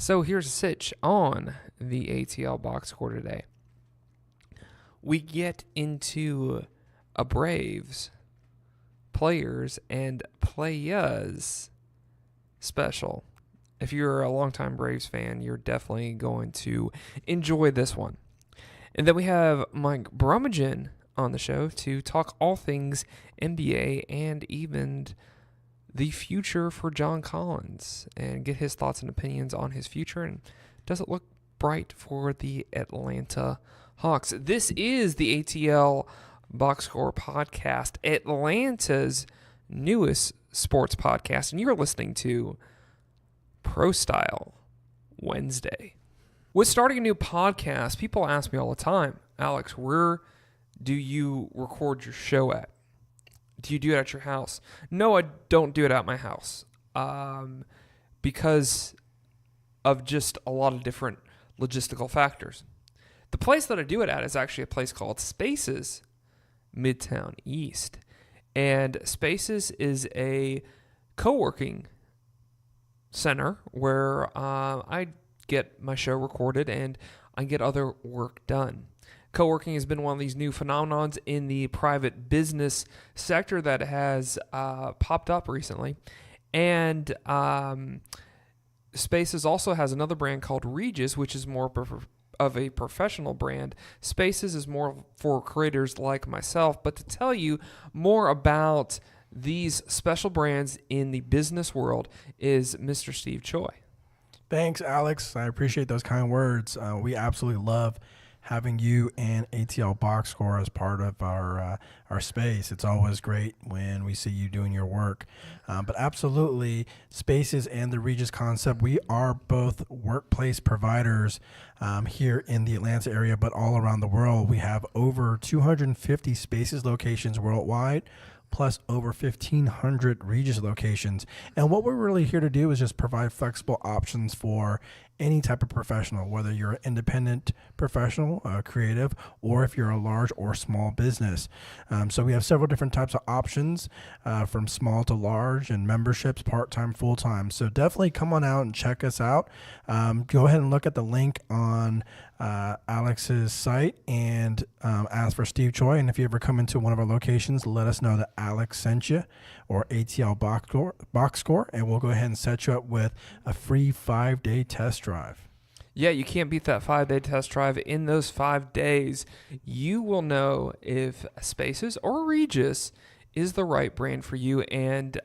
So here's a sitch on the ATL box score today. We get into a Braves, Players, and Playaz special. If you're a longtime Braves fan, you're definitely going to enjoy this one. And then we have Mike Brumagin on the show to talk all things NBA and even the future for John Collins and get his thoughts and opinions on his future. And does it look bright for the Atlanta Hawks? This is the ATL Box Score Podcast, Atlanta's newest sports podcast, and you're listening to Pro Style Wednesday. With starting a new podcast, people ask me all the time, Alex, where do you record your show at? Do you do it at your house? No, I don't do it at my house because of just a lot of different logistical factors. The place that I do it at is actually a place called Spaces, Midtown East. And Spaces is a co-working center where I get my show recorded and I get other work done. Co-working has been one of these new phenomenons in the private business sector that has popped up recently. And Spaces also has another brand called Regis, which is more of a professional brand. Spaces is more for creators like myself. But to tell you more about these special brands in the business world is Mr. Steve Choi. Thanks, Alex. I appreciate those kind words. We absolutely love having you and ATL Box Score as part of our space. It's always great when we see you doing your work. But absolutely, Spaces and the Regis concept, we are both workplace providers here in the Atlanta area, but all around the world. We have over 250 Spaces locations worldwide, plus over 1,500 Regis locations. And what we're really here to do is just provide flexible options for any type of professional, whether you're an independent professional, creative, or if you're a large or small business. So we have several different types of options from small to large and memberships, part-time, full-time. So definitely come on out and check us out. Go ahead and look at the link on Alex's site and ask for Steve Choi. And if you ever come into one of our locations, let us know that Alex sent you or ATL Box Score, and we'll go ahead and set you up with a free 5-day test drive. Yeah, you can't beat that 5-day test drive. In those 5 days, you will know if Spaces or Regis is the right brand for you. And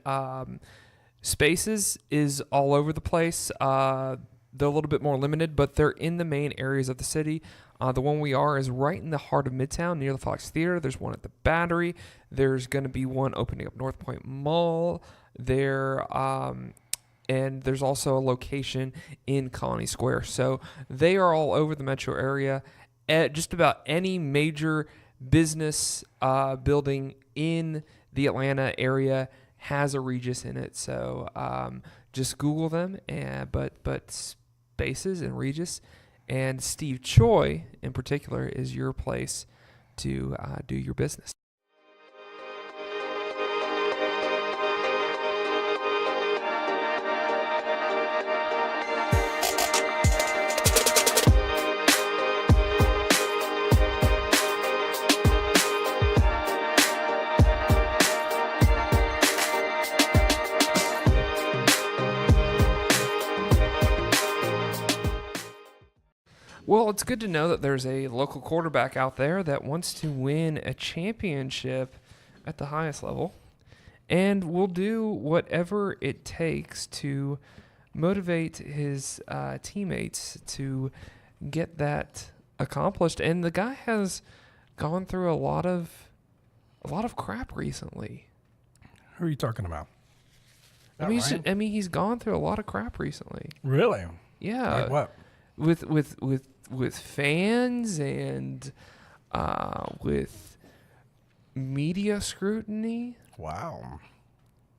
Spaces is all over the place. They're a little bit more limited, but they're in the main areas of the city. The one we are is right in the heart of Midtown, near the Fox Theater. There's one at the Battery. There's going to be one opening up North Point Mall there. And there's also a location in Colony Square. So they are all over the metro area. At just about any major business building in the Atlanta area has a Regis in it. So just Google them. But Spaces and Regis and Steve Choi in particular is your place to do your business. Well, it's good to know that there's a local quarterback out there that wants to win a championship at the highest level and will do whatever it takes to motivate his teammates to get that accomplished. And the guy has gone through a lot of crap recently. Who are you talking about? He's gone through a lot of crap recently. Really? Yeah. Like what? With fans and with media scrutiny. Wow.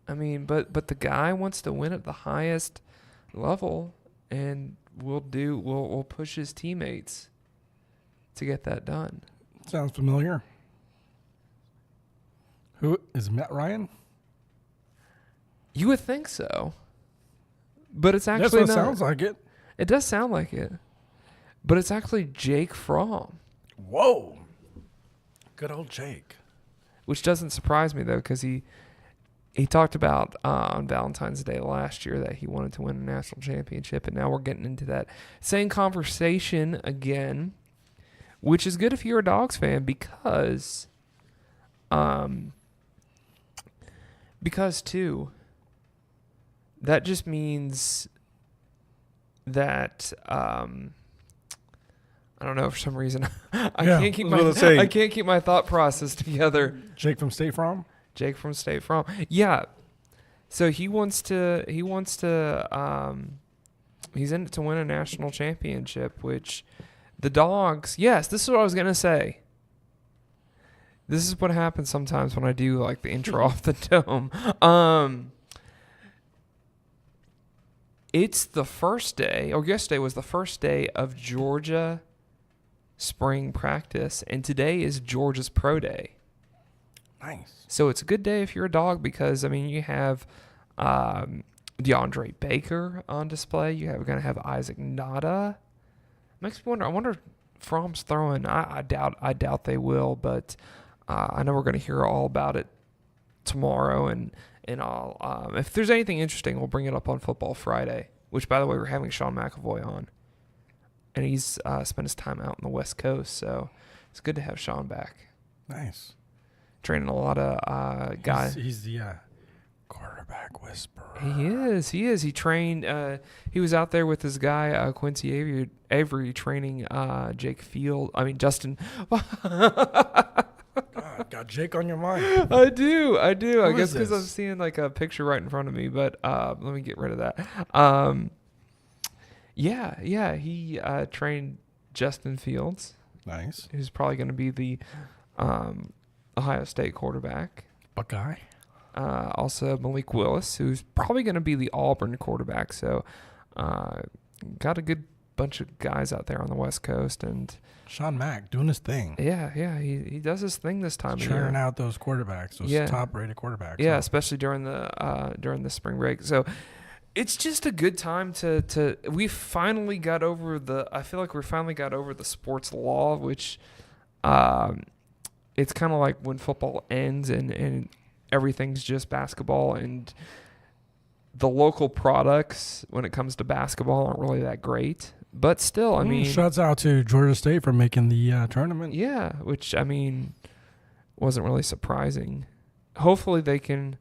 I mean, but the guy wants to win at the highest level and will push his teammates to get that done. Sounds familiar. Who is Matt Ryan? You would think so, but it's actually That's what not. it sounds like it. It does sound like it. But it's actually Jake Fromm. Whoa. Good old Jake. Which doesn't surprise me, though, because he talked about on Valentine's Day last year that he wanted to win a national championship, and now we're getting into that same conversation again, which is good if you're a Dogs fan because too, that just means that I don't know, for some reason I can't keep my thought process together. Jake from State Farm? Jake from State Farm. Yeah. So he's in it to win a national championship, which the Dogs, yes, this is what I was going to say. This is what happens sometimes when I do like the intro off the dome. It's the first day, or yesterday was the first day of Georgia spring practice, and today is Georgia's pro day. Nice. So it's a good day if you're a Dog because, I mean, you have DeAndre Baker on display. You're going to have Isaac Nada. Makes me wonder. I wonder if Fromm's throwing. I doubt they will, but I know we're going to hear all about it tomorrow. And I'll, if there's anything interesting, we'll bring it up on Football Friday, which, by the way, we're having Sean McAvoy on. And he's spent his time out on the West Coast, so it's good to have Sean back. Nice. Training a lot of guys. He's the quarterback whisperer. He is. He trained. He was out there with this guy, Quincy Avery training Justin. God, got Jake on your mind. I do. I Who guess is because I'm this? seeing like a picture right in front of me, but let me get rid of that. Yeah. He trained Justin Fields. Nice. Who's probably going to be the Ohio State quarterback. Buckeye. Also Malik Willis, who's probably going to be the Auburn quarterback. So got a good bunch of guys out there on the West Coast. And Sean Mack doing his thing. Yeah. He does his thing this time of year. Churning out those quarterbacks, those top-rated quarterbacks. Yeah, especially during the spring break. So it's just a good time to we finally got over I feel like we finally got over the sports law, which it's kind of like when football ends and everything's just basketball, and the local products when it comes to basketball aren't really that great. But still, I mean, shouts out to Georgia State for making the tournament. Yeah, which, I mean, wasn't really surprising. Hopefully they can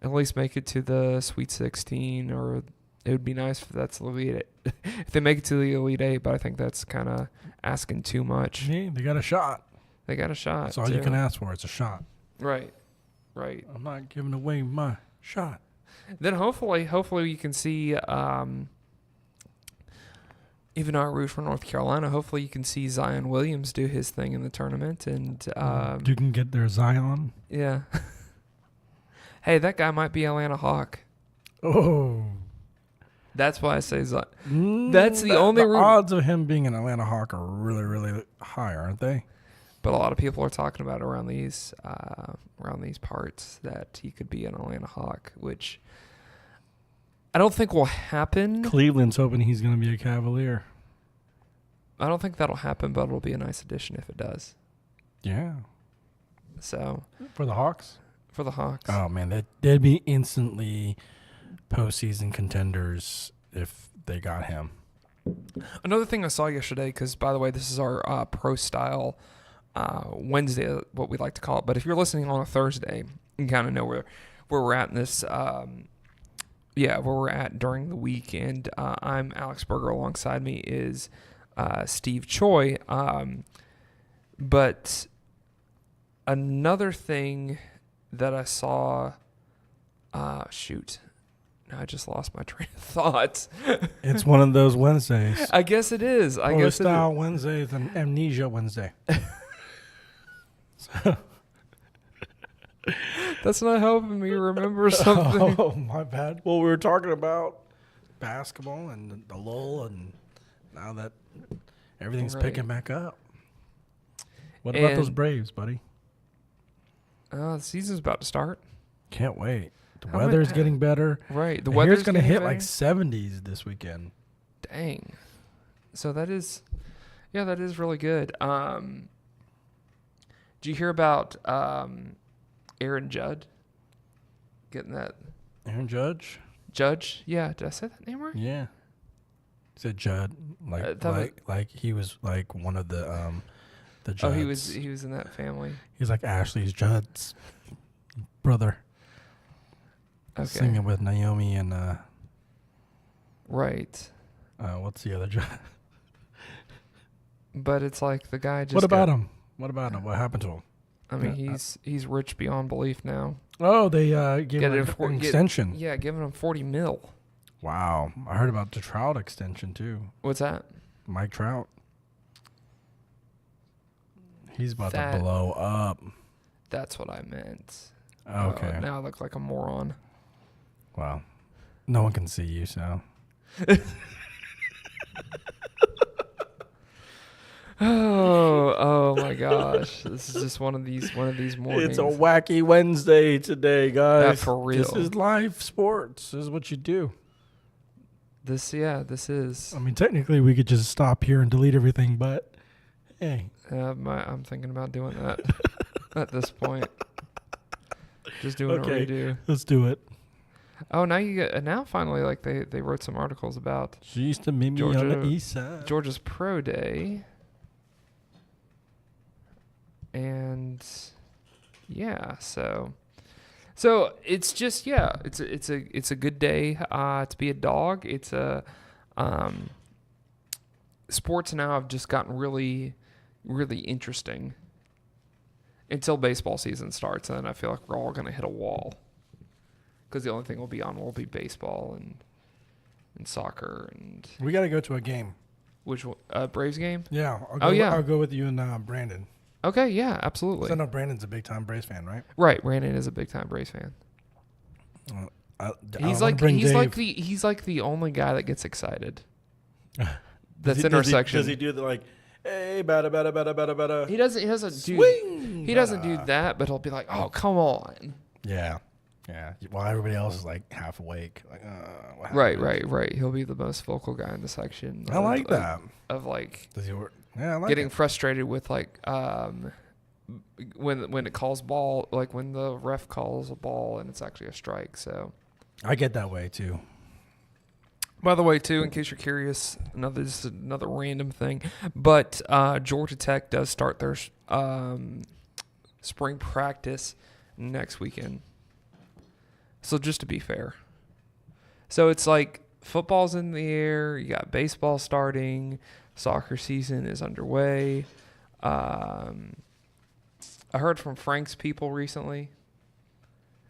at least make it to the Sweet 16, or it would be nice if that's the Elite 8. If they make it to the Elite 8, but I think that's kind of asking too much. Yeah, they got a shot. That's all you can ask for. It's a shot. Right. I'm not giving away my shot. Then hopefully you can see, even our root for North Carolina, hopefully you can see Zion Williams do his thing in the tournament. And you can get their Zion. Yeah. Hey, that guy might be Atlanta Hawk. Oh. That's why I say Zion. That's the only the odds of him being an Atlanta Hawk are really, really high, aren't they? But a lot of people are talking about around these parts that he could be an Atlanta Hawk, which I don't think will happen. Cleveland's hoping he's going to be a Cavalier. I don't think that'll happen, but it'll be a nice addition if it does. Yeah. So for the Hawks? For the Hawks. Oh, man, they'd be instantly postseason contenders if they got him. Another thing I saw yesterday, because, by the way, this is our pro-style Wednesday, what we like to call it. But if you're listening on a Thursday, you kind of know where we're at in this, where we're at during the week. And I'm Alex Berger. Alongside me is Steve Choi. But another thing that I saw, now I just lost my train of thought. It's one of those Wednesdays. I guess it is. Style Wednesdays and Amnesia Wednesday. That's not helping me remember something. Oh, my bad. Well, we were talking about basketball and the lull, and now that everything's picking back up. What about those Braves, buddy? The season's about to start. Can't wait. The weather's getting better. Right. The weather's going to hit like 70s this weekend. Dang. So that is really good. Did you hear about Aaron Judd getting that? Aaron Judge? Judge? Yeah. Did I say that name right? Yeah. He said Judd, like he was like one of the Judds. Oh, he was in that family. He's like Ashley's Judd's brother. Okay. Singing with Naomi and right. What's the other Judd? But it's like the guy just. What about him? What about him? What happened to him? I mean, he's rich beyond belief now. Oh, they gave him an extension. Giving him $40 million. Wow, I heard about the Trout extension too. What's that? Mike Trout. He's about to blow up. That's what I meant. Okay. Now I look like a moron. Wow. No one can see you, so. Oh my gosh. This is just one of these mornings. It's a wacky Wednesday today, guys. For real. This is live sports. This is what you do. This is. I mean, technically, we could just stop here and delete everything, but hey. I'm thinking about doing that at this point. Just doing a redo. Let's do it. Oh, now finally, like they wrote some articles about. She used to meet me on the east side. Georgia's Pro Day. And yeah, so it's just it's a good day to be a dog. It's a sports now have just gotten really, really interesting until baseball season starts, and then I feel like we're all gonna hit a wall because the only thing will be baseball and soccer and. We got to go to a game. Which one? Braves game? Yeah. I'll go with you and Brandon. Okay, yeah, absolutely. I know Brandon's a big-time Braves fan, right? Right, Brandon is a big-time Braves fan. He's like the only guy that gets excited. That's in our section. Does he do the like, hey, bada bada bada bada bada? He doesn't do that, but he'll be like, oh, come on. Yeah. While everybody else is like half awake, like, what right. He'll be the most vocal guy in the section. I like that. Of like. Does he work? Yeah, I like getting frustrated with like when it calls ball, like when the ref calls a ball and it's actually a strike. So I get that way too. By the way, too, in case you're curious, another random thing, but Georgia Tech does start their spring practice next weekend. So just to be fair, so it's like football's in the air. You got baseball starting. Soccer season is underway. I heard from Frank's people recently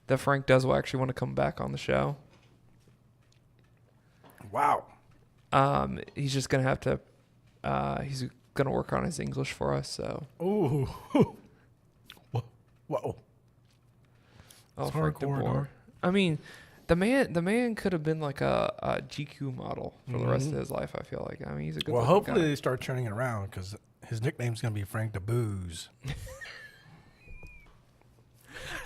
that Frank does actually want to come back on the show. Wow. He's just going to have to he's going to work on his English for us, so. Ooh. Whoa. Oh, Frank DeBoer. I mean, the man could have been like a GQ model for the rest of his life, I feel like. I mean, he's a good guy. Well, hopefully they start turning it around because his nickname's going to be Frank the Booze.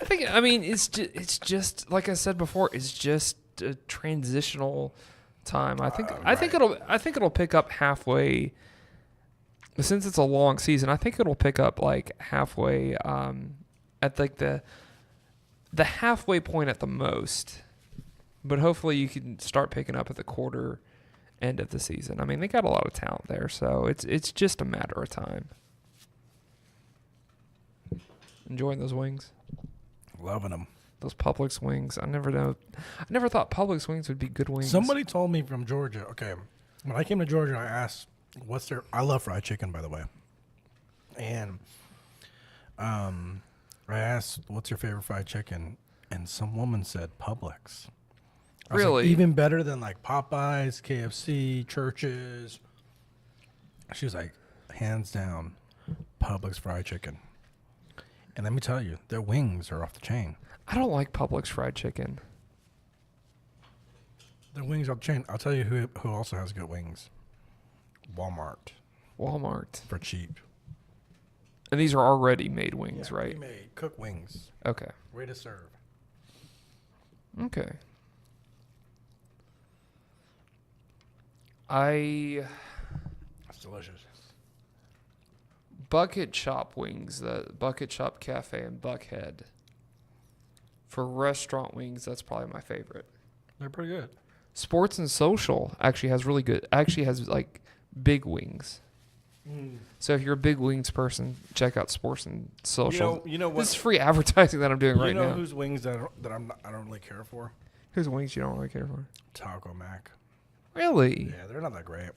It's just like I said before, it's just a transitional time. I think it'll pick up halfway. Since it's a long season, I think it'll pick up like halfway at like the halfway point at the most. But hopefully you can start picking up at the quarter end of the season. I mean, they got a lot of talent there, so it's just a matter of time. Enjoying those wings? Loving them. Those Publix wings. I never thought Publix wings would be good wings. Somebody told me from Georgia. Okay, when I came to Georgia, I asked, I love fried chicken, by the way. And I asked, what's your favorite fried chicken? And some woman said Publix. Really? Like, even better than like Popeyes, KFC, Church's. She was like, hands down, Publix fried chicken. And let me tell you, their wings are off the chain. I don't like Publix fried chicken. Their wings are off the chain. I'll tell you who also has good wings. Walmart. For cheap. And these are already made wings, right? Made cooked wings. Okay. Way to serve. Okay. That's delicious. Bucket Shop wings, the Bucket Shop Cafe in Buckhead. For restaurant wings, that's probably my favorite. They're pretty good. Sports and Social actually has like big wings. So if you're a big wings person, check out Sports and Social. You know what? This is free advertising that I'm doing right now. You know whose wings that I don't really care for? Whose wings you don't really care for? Taco Mac. Really? Yeah, they're not that great.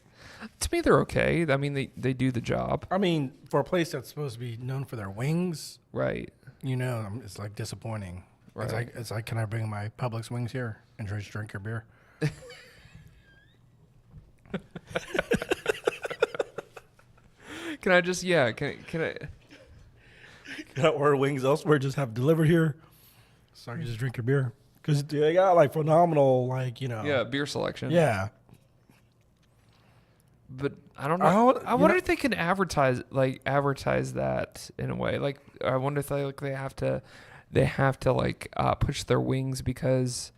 To me, they're okay. I mean, they do the job. I mean, for a place that's supposed to be known for their wings, Right. it's like disappointing. Right. It's like, can I bring my Publix wings here and just drink your beer? Can I just can I? Can I order wings elsewhere? Just have delivered here, so I can just drink your beer. Because they got like phenomenal, Beer selection. Yeah. But I don't know. I wonder if they can advertise that in a way. Like I wonder if they have to push their wings, because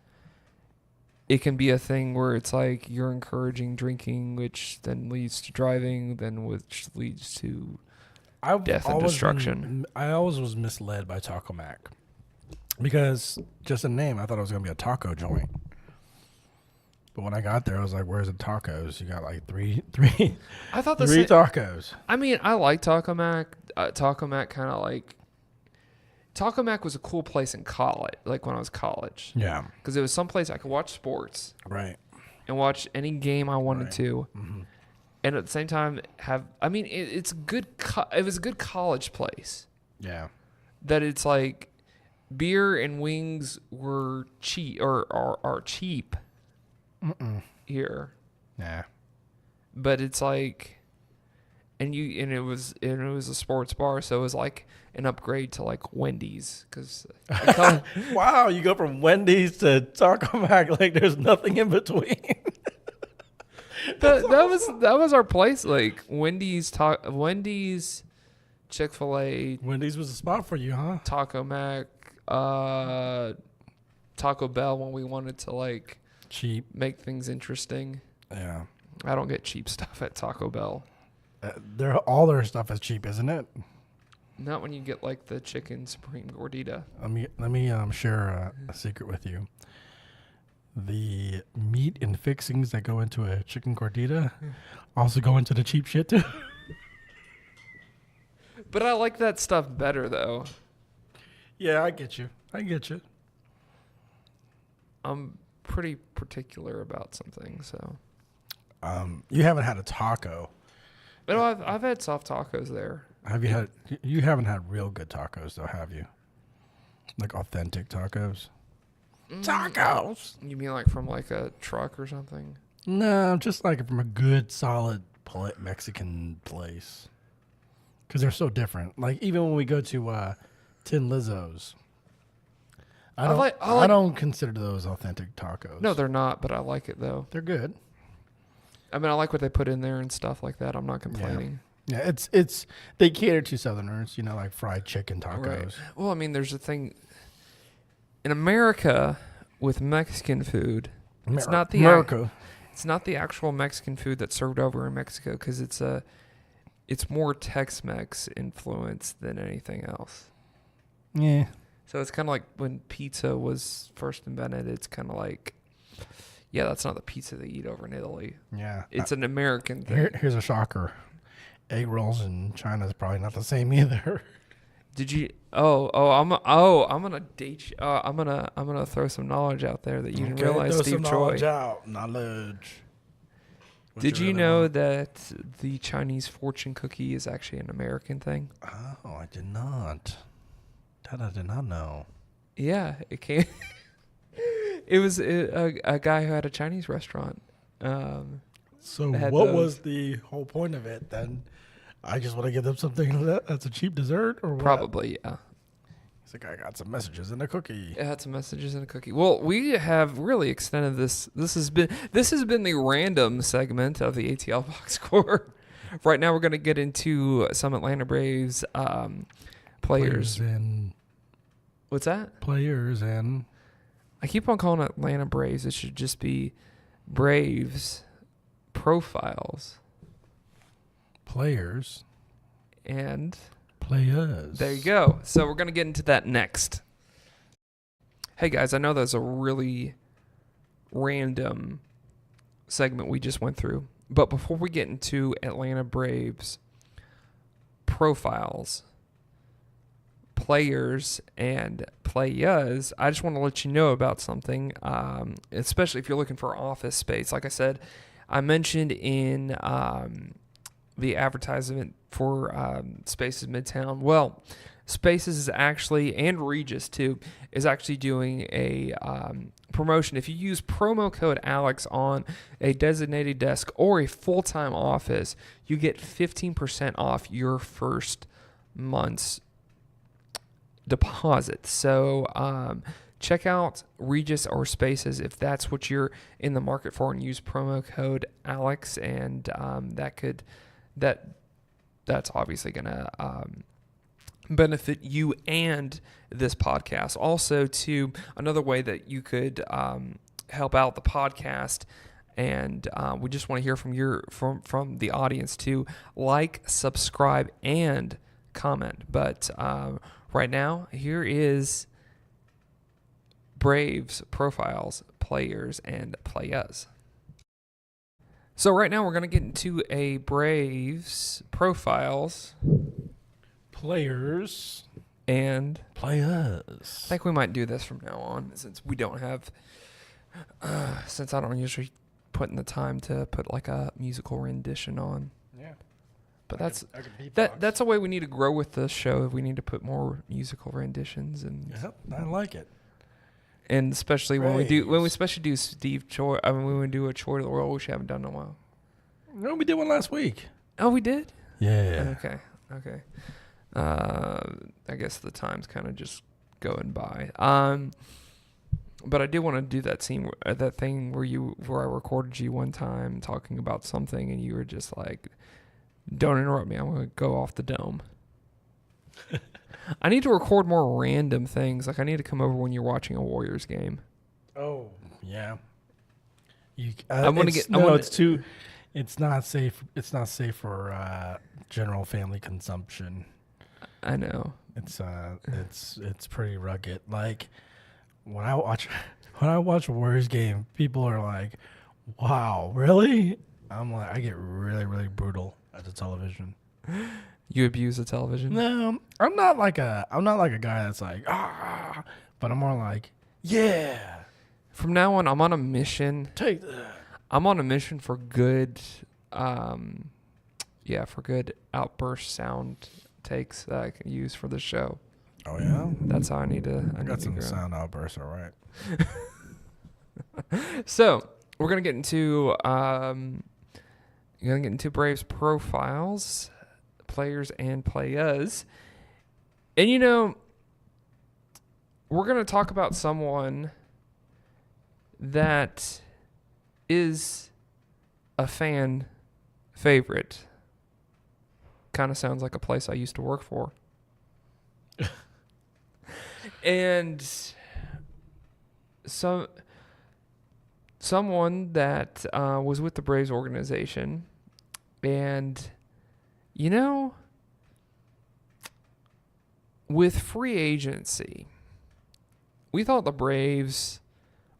it can be a thing where it's like you're encouraging drinking, which then leads to driving, then which leads to death and destruction. I always was misled by Taco Mac, because just a name, I thought it was gonna be a taco joint. But when I got there, I was like, "Where's the tacos?" You got like three. I thought three tacos. I mean, I like Taco Mac. Taco Mac Taco Mac was a cool place in college, like when I was college. Yeah. Because it was some place I could watch sports. Right. And watch any game I wanted Right. to. Mm-hmm. And at the same time it's good. It was a good college place. Yeah. That it's like beer and wings were cheap or are cheap here. Yeah. But it's like, and it was a sports bar, so it was like an upgrade to like Wendy's, because wow, you go from Wendy's to Taco Mac like there's nothing in between. that was our place, like Wendy's, Chick-fil-A. Wendy's was a spot for you, huh? Taco Mac, Taco Bell when we wanted to like cheap make things interesting. Yeah. I don't get cheap stuff at Taco Bell. All their stuff is cheap, isn't it? Not when you get like the chicken supreme gordita. Let me share a secret with you. The meat and fixings that go into a chicken gordita also go into the cheap shit too. But I like that stuff better though. Yeah, I get you. I'm pretty particular about something, so. You haven't had a taco. But I've had soft tacos there. Have you had? You haven't had real good tacos though, have you? Like authentic tacos. Tacos. You mean like from like a truck or something? No, just like from a good, solid Mexican place. Because they're so different. Like even when we go to Tin Lizzo's, I don't consider those authentic tacos. No, they're not. But I like it though. They're good. I mean, I like what they put in there and stuff like that. I'm not complaining. Yeah, it's they cater to Southerners, like fried chicken tacos. Right. Well, I mean, there's a thing in America with Mexican food. It's not the actual Mexican food that's served over in Mexico, because it's more Tex-Mex influence than anything else. Yeah. So it's kind of like when pizza was first invented. It's kind of like, yeah, that's not the pizza they eat over in Italy. Yeah. It's an American thing. Here's a shocker. Egg rolls in China is probably not the same either. Did you? I'm gonna date you. I'm gonna throw some knowledge out there that you didn't realize. Throw Steve some Choi. Knowledge. Did you know that the Chinese fortune cookie is actually an American thing? Oh, I did not. That I did not know. Yeah, it came. It was a guy who had a Chinese restaurant. So what was the whole point of it then? I just want to give them something that's a cheap dessert, or what? Probably, yeah. He's like, I got some messages in a cookie. It had some messages in a cookie. Well, we have really extended this. This has been the random segment of the ATL box score. Right now, we're going to get into some Atlanta Braves players. What's that? Players and. I keep on calling it Atlanta Braves. It should just be Braves profiles. Players. And Playaz. there you go. So we're going to get into that next. Hey, guys, I know that's a really random segment we just went through. But before we get into Atlanta Braves profiles, players, and Playaz, I just want to let you know about something, especially if you're looking for office space. Like I said, I mentioned in the advertisement for Spaces Midtown. Well, Spaces is actually, and Regis too, is actually doing a promotion. If you use promo code Alex on a designated desk or a full-time office, you get 15% off your first month's deposit. So check out Regis or Spaces if that's what you're in the market for, and use promo code Alex, and that's obviously gonna benefit you and this podcast. Also, to another way that you could help out the podcast, and we just want to hear from the audience to like, subscribe, and comment. But right now, here is Braves profiles, players, and Playaz. So right now we're going to get into a Braves profiles, Players, and Playaz. I think we might do this from now on, since we don't have, since I don't usually put in the time to put like a musical rendition on. Yeah. But that's a way we need to grow with the show. We need to put more musical renditions, and I like it. And especially when we do Steve Choi. I mean, when we do a Choi to the World, which we haven't done in a while. No, we did one last week. Oh, we did? Yeah. Okay. I guess the time's kind of just going by. But I do want to do that scene, that thing where I recorded you one time talking about something, and you were just like, "Don't interrupt me. I'm going to go off the dome." I need to record more random things. Like, I need to come over when you're watching a Warriors game. Oh, yeah. It's not safe. It's not safe for general family consumption. I know. It's pretty rugged. Like, when I watch a Warriors game, people are like, "Wow, really?" I'm like, I get really, really brutal at the television. You abuse the television? No, I'm not like a guy that's like, but I'm more like, yeah. From now on, I'm on a mission. Take that. I'm on a mission for good, for good outburst sound takes that I can use for the show. Oh yeah, that's how I need to. I got some sound outbursts, all right. So we're gonna get into Braves profiles, players, and Playaz. And we're going to talk about someone that is a fan favorite. Kind of sounds like a place I used to work for. And someone that was with the Braves organization, and with free agency, we thought the Braves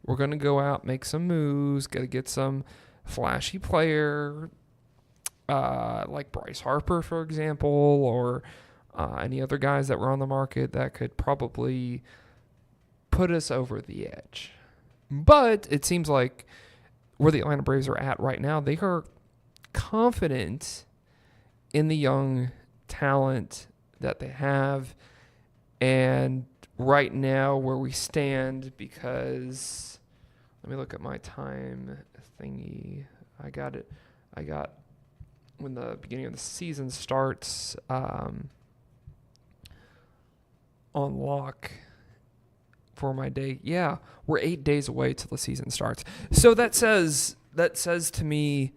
were going to go out, make some moves, got to get some flashy player, like Bryce Harper, for example, or any other guys that were on the market that could probably put us over the edge. But it seems like where the Atlanta Braves are at right now, they are confident in the young talent that they have. And right now where we stand, because let me look at my time thingy. I got when the beginning of the season starts on lock for my day. Yeah, we're 8 days away till the season starts. So that says to me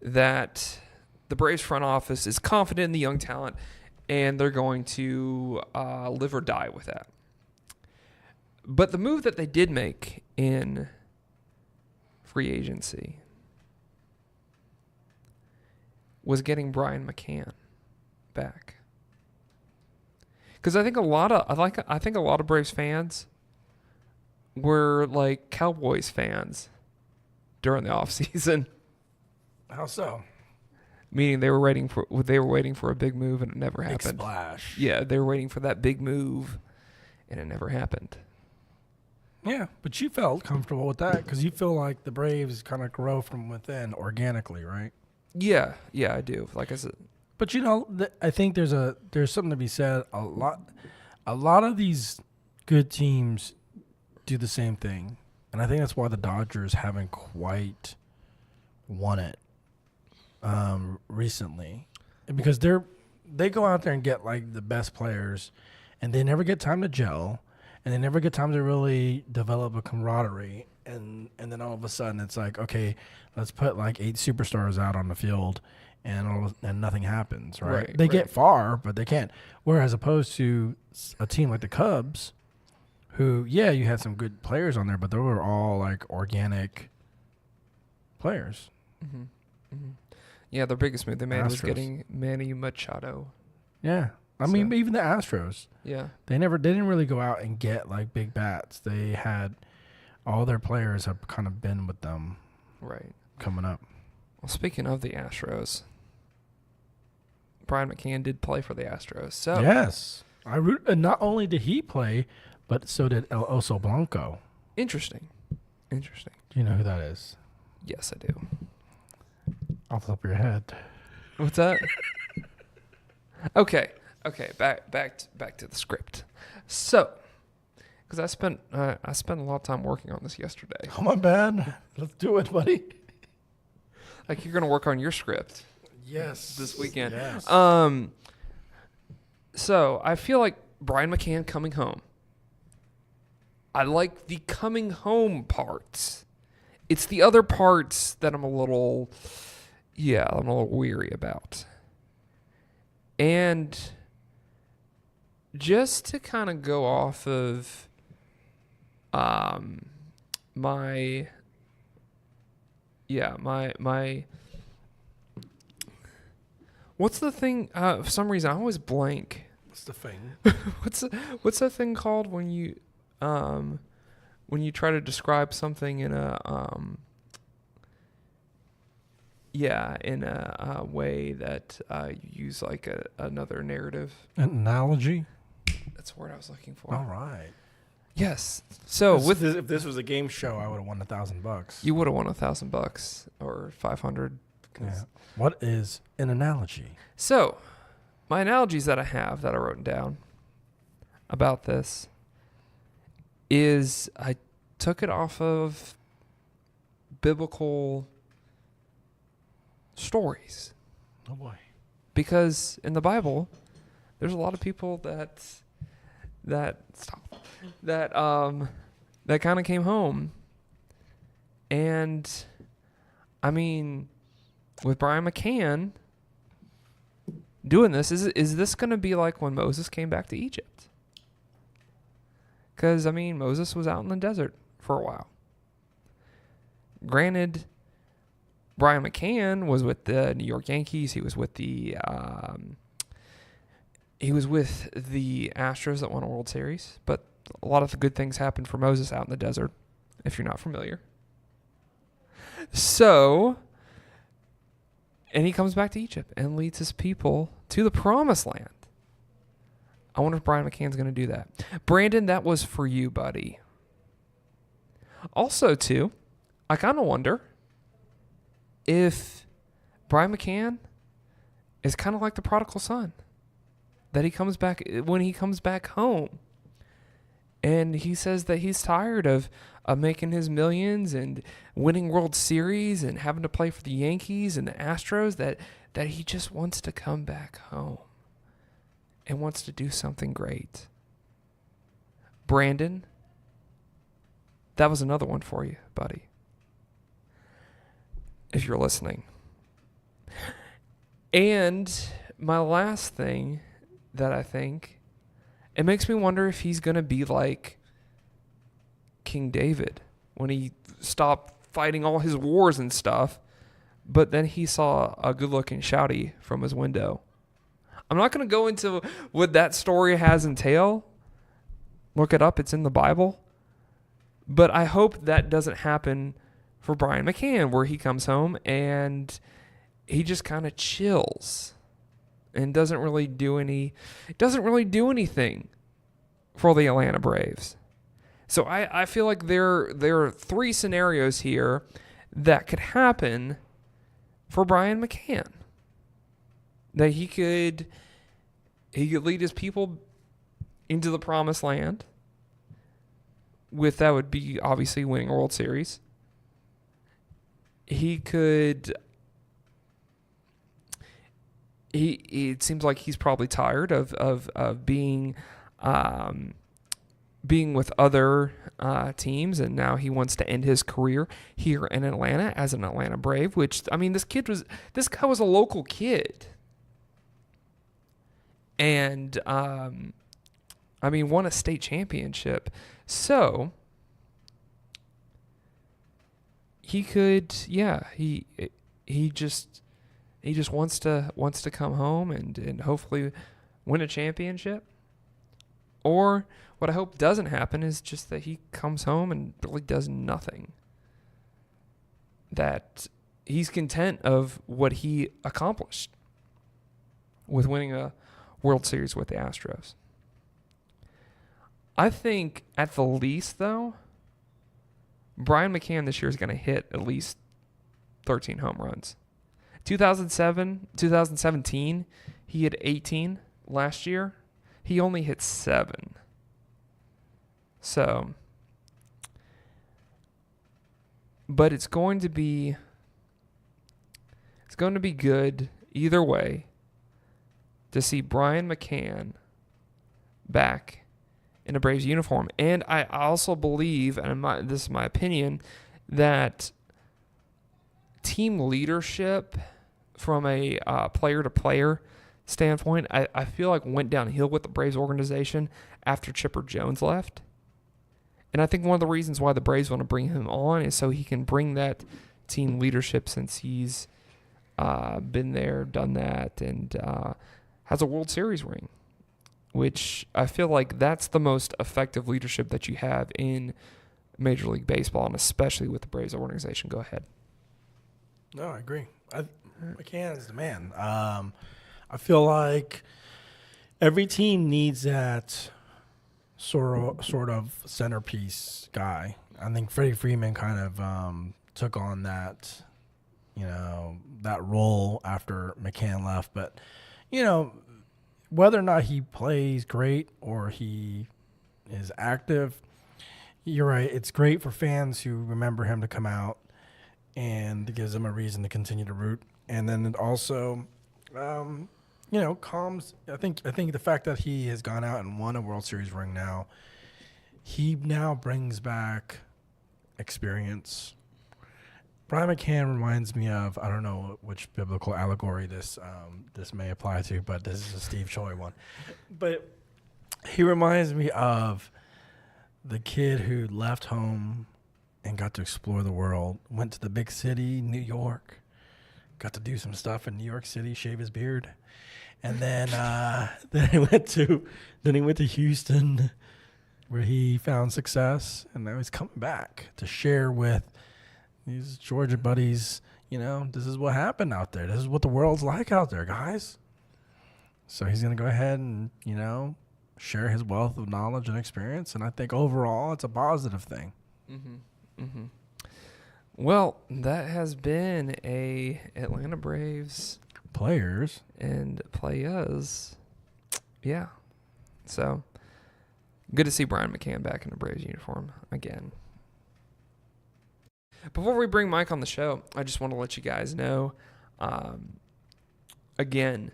that the Braves front office is confident in the young talent, and they're going to live or die with that. But the move that they did make in free agency was getting Brian McCann back. Because I think a lot of Braves fans were like Cowboys fans during the offseason. How so? Meaning they were waiting for a big move and it never Big happened. splash. Yeah, they were waiting for that big move and it never happened. Yeah, but you felt comfortable with that because you feel like the Braves kind of grow from within organically, right? Yeah, I do. Like I said, but I think there's something to be said. A lot of these good teams do the same thing, and I think that's why the Dodgers haven't quite won it recently, because they go out there and get like the best players, and they never get time to gel. And they never get time to really develop a camaraderie. And then all of a sudden it's like, okay, let's put like 8 superstars out on the field and nothing happens, right? They get far, but they can't. Whereas opposed to a team like the Cubs, who, yeah, you had some good players on there, but they were all like organic players. Mm-hmm. Mm-hmm. Yeah, their biggest move they made was getting Manny Machado. Yeah. I mean, even the Astros. Yeah. They didn't really go out and get like big bats. They had all their players have kind of been with them. Right. Coming up. Well, speaking of the Astros, Brian McCann did play for the Astros. So yes. Not only did he play, but so did El Oso Blanco. Interesting. Do you know who that is? Yes, I do. Off the top of your head. What's that? Okay, back to the script. So, because I spent a lot of time working on this yesterday. Oh, my bad. Let's do it, buddy. Like, you're gonna work on your script. Yes. This weekend. Yes. So I feel like Brian McCann coming home. I like the coming home parts. It's the other parts that I'm a little weary about. And just to kind of go off of my what's the thing? For some reason I always blank. What's the thing? What's that thing called when you try to describe something in a in a way that you use like another narrative. An analogy? That's the word I was looking for. All right. Yes. So if this was a game show, I would have won $1,000. You would have won $1,000 or 500. Yeah. What is an analogy? So, my analogies that I have that I wrote down about this is I took it off of biblical stories. Oh boy. Because in the Bible, there's a lot of people that kind of came home. And I mean, with Brian McCann doing this, is this going to be like when Moses came back to Egypt? Because, I mean, Moses was out in the desert for a while. Granted, Brian McCann was with the New York Yankees. He was with the Astros that won a World Series. But a lot of the good things happened for Moses out in the desert, if you're not familiar. So, and he comes back to Egypt and leads his people to the Promised Land. I wonder if Brian McCann's going to do that. Brandon, that was for you, buddy. Also, too, I kind of wonder if Brian McCann is kind of like the prodigal son. That he comes back, when he comes back home, and he says that he's tired of making his millions and winning World Series and having to play for the Yankees and the Astros, that he just wants to come back home and wants to do something great. Brandon, that was another one for you, buddy. If you're listening. And my last thing that I think, it makes me wonder if he's going to be like King David when he stopped fighting all his wars and stuff but then he saw a good-looking shouty from his window. I'm not going to go into what that story has entail. Look it up. It's in the Bible. But I hope that doesn't happen for Brian McCann, where he comes home and he just kind of chills and doesn't really do anything for the Atlanta Braves. So I feel like there are three scenarios here that could happen for Brian McCann. That he could lead his people into the promised land. With that would be obviously winning a World Series. It seems like he's probably tired of being with other teams, and now he wants to end his career here in Atlanta as an Atlanta Brave, which, I mean, this guy was a local kid. And, won a state championship. So, he could, he just wants to come home and hopefully win a championship. Or what I hope doesn't happen is just that he comes home and really does nothing. That he's content of what he accomplished with winning a World Series with the Astros. I think at the least, though, Brian McCann this year is going to hit at least 13 home runs. 2017, he had 18. Last year, he only hit 7. So, but it's going to be good either way to see Brian McCann back in a Braves uniform. And I also believe, and this is my opinion, that team leadership from a player-to-player standpoint, I feel like went downhill with the Braves organization after Chipper Jones left. And I think one of the reasons why the Braves want to bring him on is so he can bring that team leadership, since he's been there, done that, and has a World Series ring, which I feel like that's the most effective leadership that you have in Major League Baseball, and especially with the Braves organization. Go ahead. No, I agree. McCann is the man. I feel like every team needs that sort of centerpiece guy. I think Freddie Freeman kind of took on that, that role after McCann left. But, whether or not he plays great or he is active, you're right. It's great for fans who remember him to come out, and it gives them a reason to continue to root. And then it also, calms. I think the fact that he has gone out and won a World Series ring now, he now brings back experience. Brian McCann reminds me of, I don't know which biblical allegory this may apply to, but this is a Steve Choi one. But he reminds me of the kid who left home and got to explore the world, went to the big city, New York, got to do some stuff in New York City, shave his beard, and then he went to Houston, where he found success, and now he's coming back to share with these Georgia buddies. This is what happened out there. This is what the world's like out there, guys. So he's gonna go ahead and share his wealth of knowledge and experience, and I think overall it's a positive thing. Mm-hmm. Mm-hmm. Well, that has been a Atlanta Braves players and Playaz. Yeah. So good to see Brian McCann back in the Braves uniform again. Before we bring Mike on the show, I just want to let you guys know, again,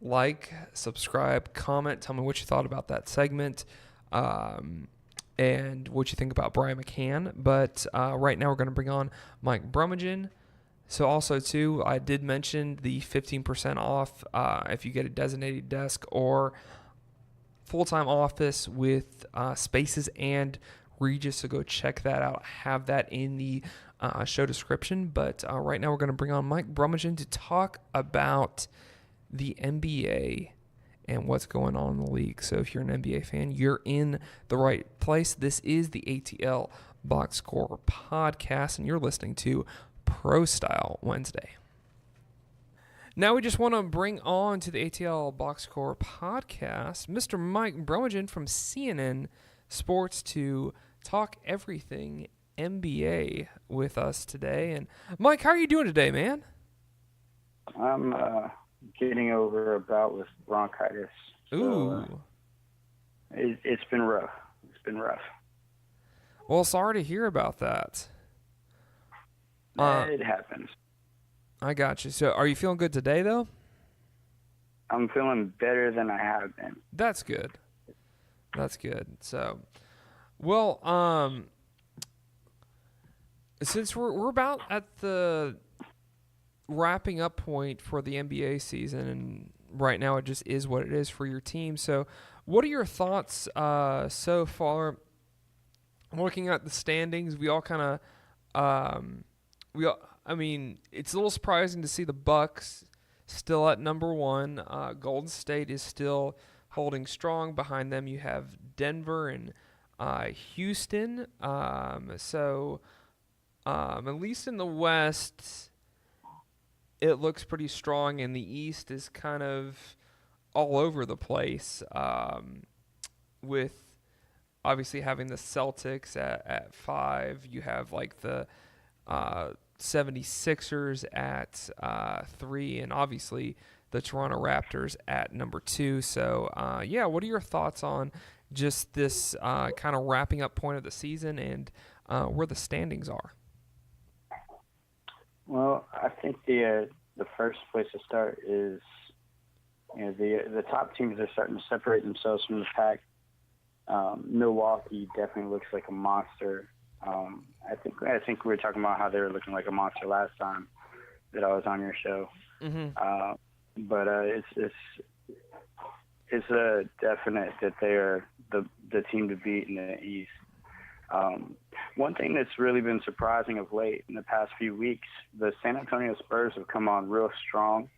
like, subscribe, comment, tell me what you thought about that segment, and what you think about Brian McCann. But right now we're going to bring on Mike Brumagin. So also, too, I did mention the 15% off if you get a designated desk or full-time office with Spaces and Regis. So go check that out. Have that in the show description. But right now we're going to bring on Mike Brumagin to talk about the NBA and what's going on in the league. So if you're an NBA fan, you're in the right place. This is the ATL Box Score podcast, and you're listening to Pro Style Wednesday. Now we just want to bring on to the ATL Box Score podcast Mr. Mike Brumagin from CNN Sports to talk everything NBA with us today. And Mike, how are you doing today, man? I'm getting over a bout with bronchitis. Ooh. It's been rough. It's been rough. Well, sorry to hear about that. It happens. I got you. So are you feeling good today, though? I'm feeling better than I have been. That's good. That's good. So, well, since we're about at the wrapping up point for the NBA season, and right now it just is what it is for your team. So, what are your thoughts so far? Looking at the standings, we all kind of, I mean, it's a little surprising to see the Bucks still at number one. Golden State is still holding strong. Behind them, you have Denver and Houston. So at least in the West, it looks pretty strong, and the East is kind of all over the place, with obviously having the Celtics at 5. You have like the 76ers at 3, and obviously the Toronto Raptors at number 2. So, what are your thoughts on just this kind of wrapping up point of the season and where the standings are? Well, I think the first place to start is, the top teams are starting to separate themselves from the pack. Milwaukee definitely looks like a monster. I think we were talking about how they were looking like a monster last time that I was on your show. Mm-hmm. But it's a definite that they are the team to beat in the East. One thing that's really been surprising of late in the past few weeks, the San Antonio Spurs have come on real strong.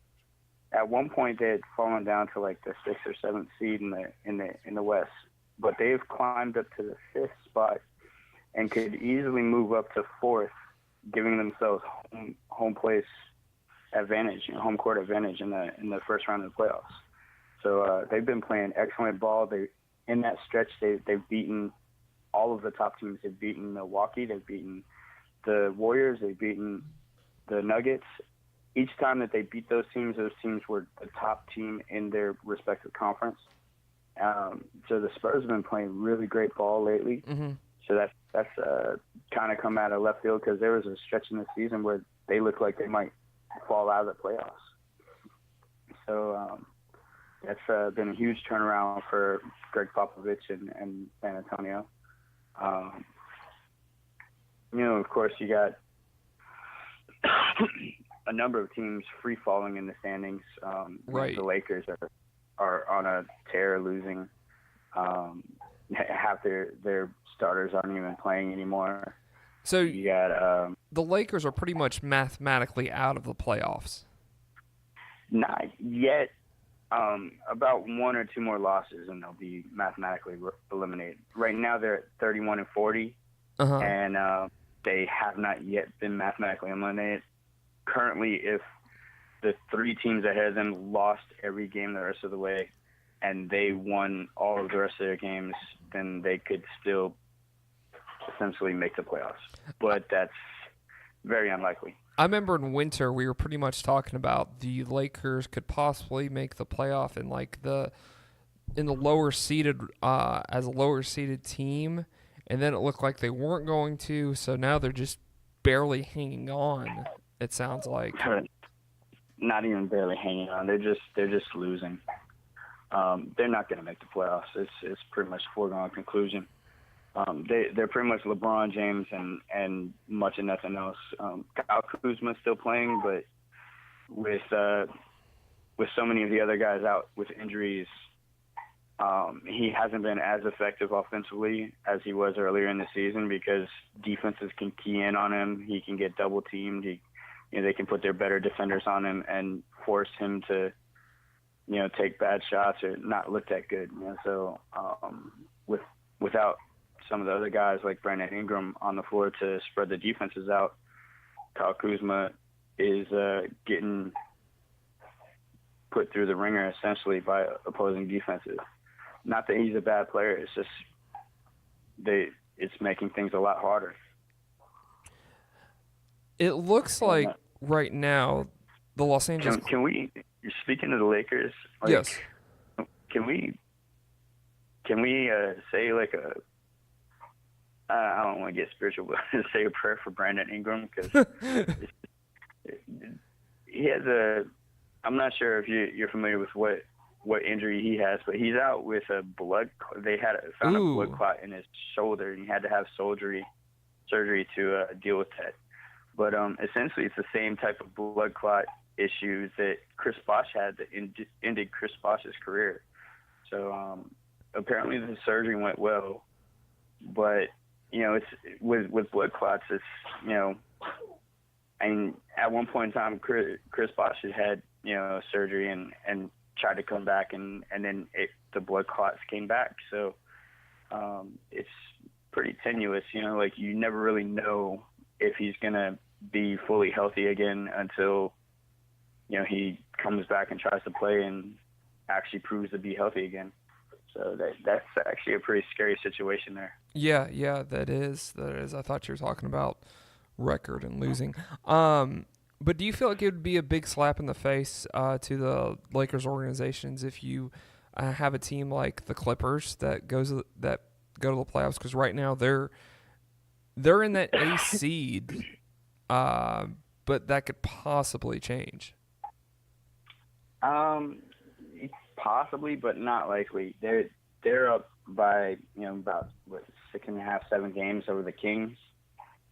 At one point, they had fallen down to like the 6th or 7th seed in the West, but they've climbed up to the 5th spot and could easily move up to 4th, giving themselves home place advantage, home court advantage in the first round of the playoffs. So they've been playing excellent ball. In that stretch, they've beaten all of the top teams. They've beaten Milwaukee. They've beaten the Warriors. They've beaten the Nuggets. Each time that they beat those teams were the top team in their respective conference. So the Spurs have been playing really great ball lately. Mm-hmm. So that's kind of come out of left field because there was a stretch in the season where they looked like they might fall out of the playoffs. So that's been a huge turnaround for Greg Popovich and San Antonio. Of course, you got a number of teams free falling in the standings. Right. The Lakers are on a tear, losing. Half their starters aren't even playing anymore. So you got the Lakers are pretty much mathematically out of the playoffs. Not yet. About 1 or 2 more losses, and they'll be mathematically eliminated. Right now, they're at 31-40, and they have not yet been mathematically eliminated. Currently, if the 3 teams ahead of them lost every game the rest of the way, and they won all of the rest of their games, then they could still essentially make the playoffs. But that's very unlikely. I remember in winter we were pretty much talking about the Lakers could possibly make the playoff in the lower seeded as a lower seeded team, and then it looked like they weren't going to. So now they're just barely hanging on. It sounds like not even barely hanging on. They're just losing. They're not going to make the playoffs. It's pretty much a foregone conclusion. They're pretty much LeBron James and much of nothing else. Kyle Kuzma's still playing, but with so many of the other guys out with injuries, He hasn't been as effective offensively as he was earlier in the season because defenses can key in on him. He can get double teamed. They can put their better defenders on him and force him to, take bad shots or not look that good. So without some of the other guys like Brandon Ingram on the floor to spread the defenses out, Kyle Kuzma is getting put through the ringer essentially by opposing defenses. Not that he's a bad player. It's just it's making things a lot harder. It looks like right now the Los Angeles. Can we? You're speaking of the Lakers. Yes. Can we say like I don't want to get spiritual, but say a prayer for Brandon Ingram because he has I'm not sure if you're familiar with what injury he has, but he's out with a they found a blood clot in his shoulder, and he had to have surgery to deal with that. But essentially, it's the same type of blood clot issues that Chris Bosh had that ended Chris Bosh's career. So apparently the surgery went well, but it's with blood clots, it's and at one point in time, Chris Bosh had surgery and tried to come back, and then the blood clots came back. So it's pretty tenuous, like you never really know if he's gonna be fully healthy again until he comes back and tries to play and actually proves to be healthy again. So that's actually a pretty scary situation there. Yeah, that is. I thought you were talking about record and losing. But do you feel like it would be a big slap in the face to the Lakers organizations if you have a team like the Clippers that go to the playoffs? Because right now they're in that A seed, but that could possibly change. Possibly, but not likely. They're up by about 6.5, 7 games over the Kings,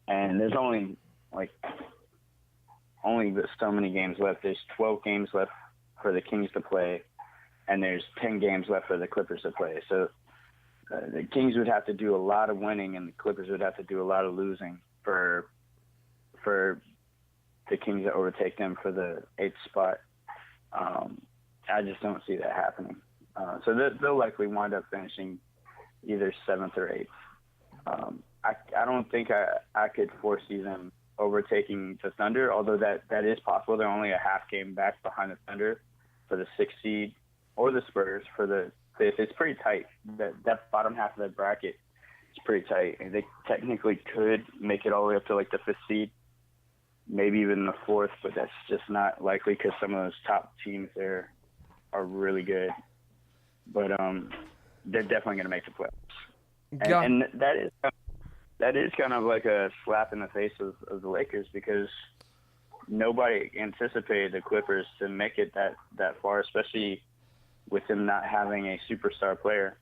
and there's only so many games left. There's 12 games left for the Kings to play, and there's 10 games left for the Clippers to play. So the Kings would have to do a lot of winning, and the Clippers would have to do a lot of losing for the Kings to overtake them for the 8th spot. I just don't see that happening. So they'll likely wind up finishing either 7th or 8th. I don't think I could foresee them overtaking the Thunder, although that is possible. They're only a half game back behind the Thunder for the 6th seed, or the Spurs for the 5th. It's pretty tight. That bottom half of that bracket is pretty tight. And they technically could make it all the way up to like the 5th seed, maybe even the 4th, but that's just not likely because some of those top teams there are really good. But they're definitely going to make the playoffs. And that is kind of like a slap in the face of the Lakers because nobody anticipated the Clippers to make it that far, especially with them not having a superstar player.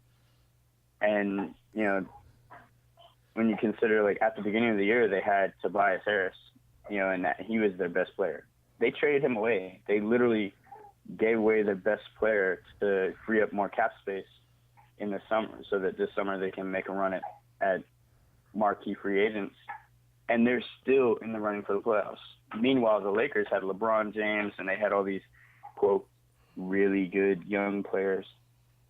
And, when you consider, like, at the beginning of the year, they had Tobias Harris, and that he was their best player. They traded him away. They literally gave away their best player to free up more cap space in the summer so that this summer they can make a run at marquee free agents, and they're still in the running for the playoffs. Meanwhile, the Lakers had LeBron James, and they had all these, quote, really good young players,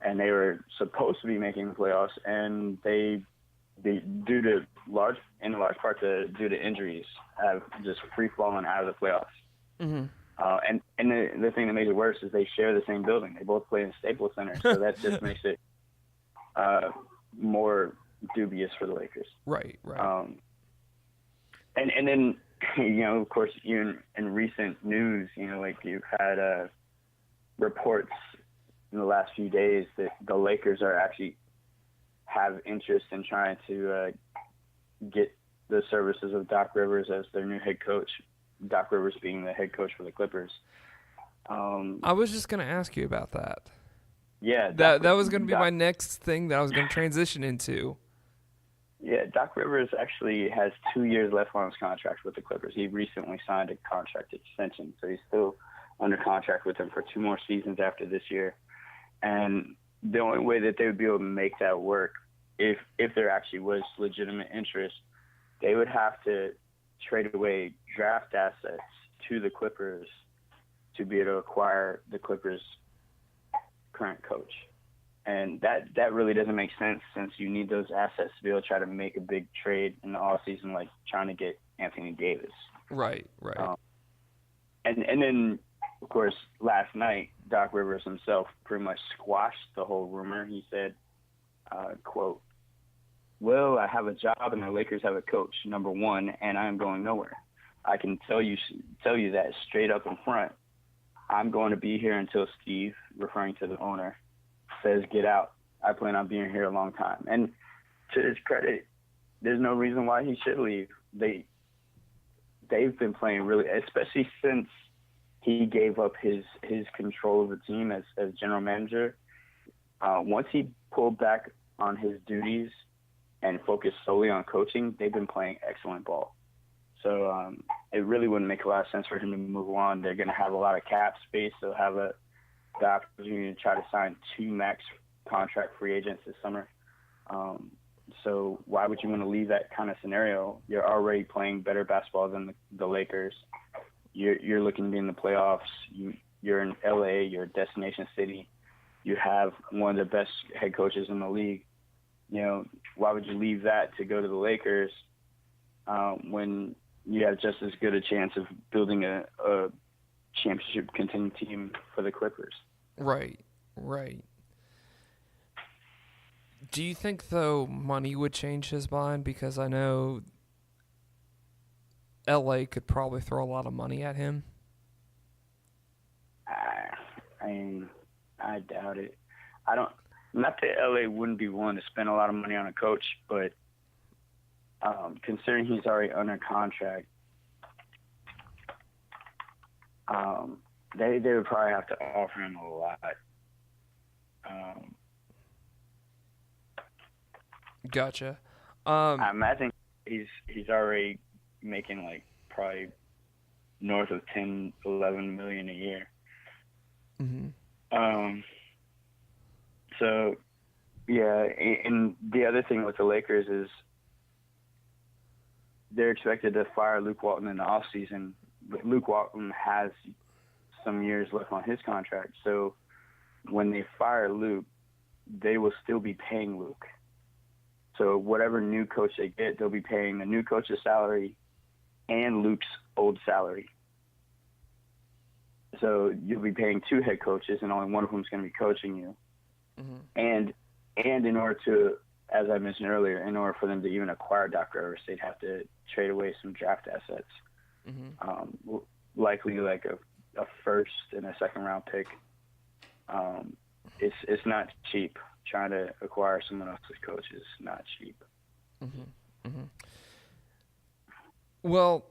and they were supposed to be making the playoffs, and they in large part due to injuries, have just free-fallen out of the playoffs. Mm-hmm. And the thing that makes it worse is they share the same building. They both play in Staples Center, so that just makes it more dubious for the Lakers. Right. And then, of course, in recent news, like you've had reports in the last few days that the Lakers are actually have interest in trying to get the services of Doc Rivers as their new head coach. Doc Rivers being the head coach for the Clippers. I was just going to ask you about that. Yeah. That was going to be my next thing that I was going to transition into. Yeah, Doc Rivers actually has 2 years left on his contract with the Clippers. He recently signed a contract extension, so he's still under contract with them for 2 more seasons after this year. And the only way that they would be able to make that work, if there actually was legitimate interest, they would have to trade away draft assets to the Clippers to be able to acquire the Clippers' current coach. And that really doesn't make sense, since you need those assets to be able to try to make a big trade in the offseason, like trying to get Anthony Davis. Right. And then, of course, last night, Doc Rivers himself pretty much squashed the whole rumor. He said, quote, "Well, I have a job and the Lakers have a coach, number one, and I'm going nowhere. I can tell you that straight up in front. I'm going to be here until Steve," referring to the owner, "says get out. I plan on being here a long time." And to his credit, there's no reason why he should leave. They've been playing really, especially since he gave up his control of the team as general manager. Once he pulled back on his duties and focused solely on coaching, they've been playing excellent ball. So it really wouldn't make a lot of sense for him to move on. They're going to have a lot of cap space. They'll have the opportunity to try to sign 2 max contract free agents this summer. So why would you want to leave that kind of scenario? You're already playing better basketball than the Lakers. You're looking to be in the playoffs. You're in LA. You're a destination city. You have one of the best head coaches in the league. Why would you leave that to go to the Lakers when you have just as good a chance of building a championship contending team for the Clippers? Right. Do you think, though, money would change his mind? Because I know LA could probably throw a lot of money at him. I doubt it. Not that LA wouldn't be willing to spend a lot of money on a coach, but considering he's already under contract, they would probably have to offer him a lot. Gotcha. I imagine he's already making like probably north of 10, 11 million a year. Mm-hmm. So yeah, and the other thing with the Lakers is they're expected to fire Luke Walton in the offseason, but Luke Walton has some years left on his contract. So when they fire Luke, they will still be paying Luke. So whatever new coach they get, they'll be paying the new coach's salary and Luke's old salary. So you'll be paying 2 head coaches, and only one of them is going to be coaching you. Mm-hmm. And in order to, as I mentioned earlier, in order for them to even acquire Doc Rivers, they'd have to trade away some draft assets, mm-hmm. Likely like a first and a second round pick. It's not cheap. Trying to acquire someone else's coach is not cheap. Mm-hmm. Mm-hmm. Well,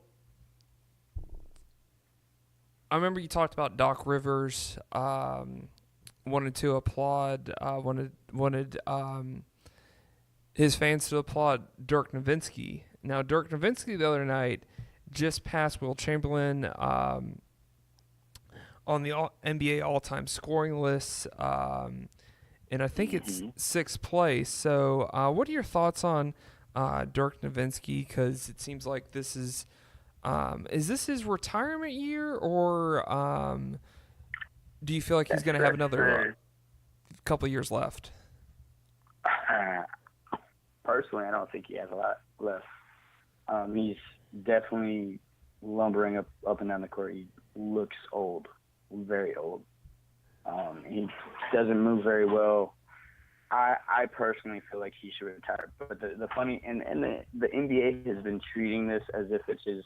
I remember you talked about Doc Rivers wanted to applaud, wanted his fans to applaud Dirk Nowitzki. Now, Dirk Nowitzki the other night just passed Will Chamberlain on the NBA all-time scoring list, and I think it's 6th place. So what are your thoughts on Dirk Nowitzki? Because it seems like this is this his retirement year, or do you feel like he's going to have another couple of years left? Personally, I don't think he has a lot left. He's definitely lumbering up and down the court. He looks old, very old. He doesn't move very well. I personally feel like he should retire. But the funny, and the NBA has been treating this as if it's his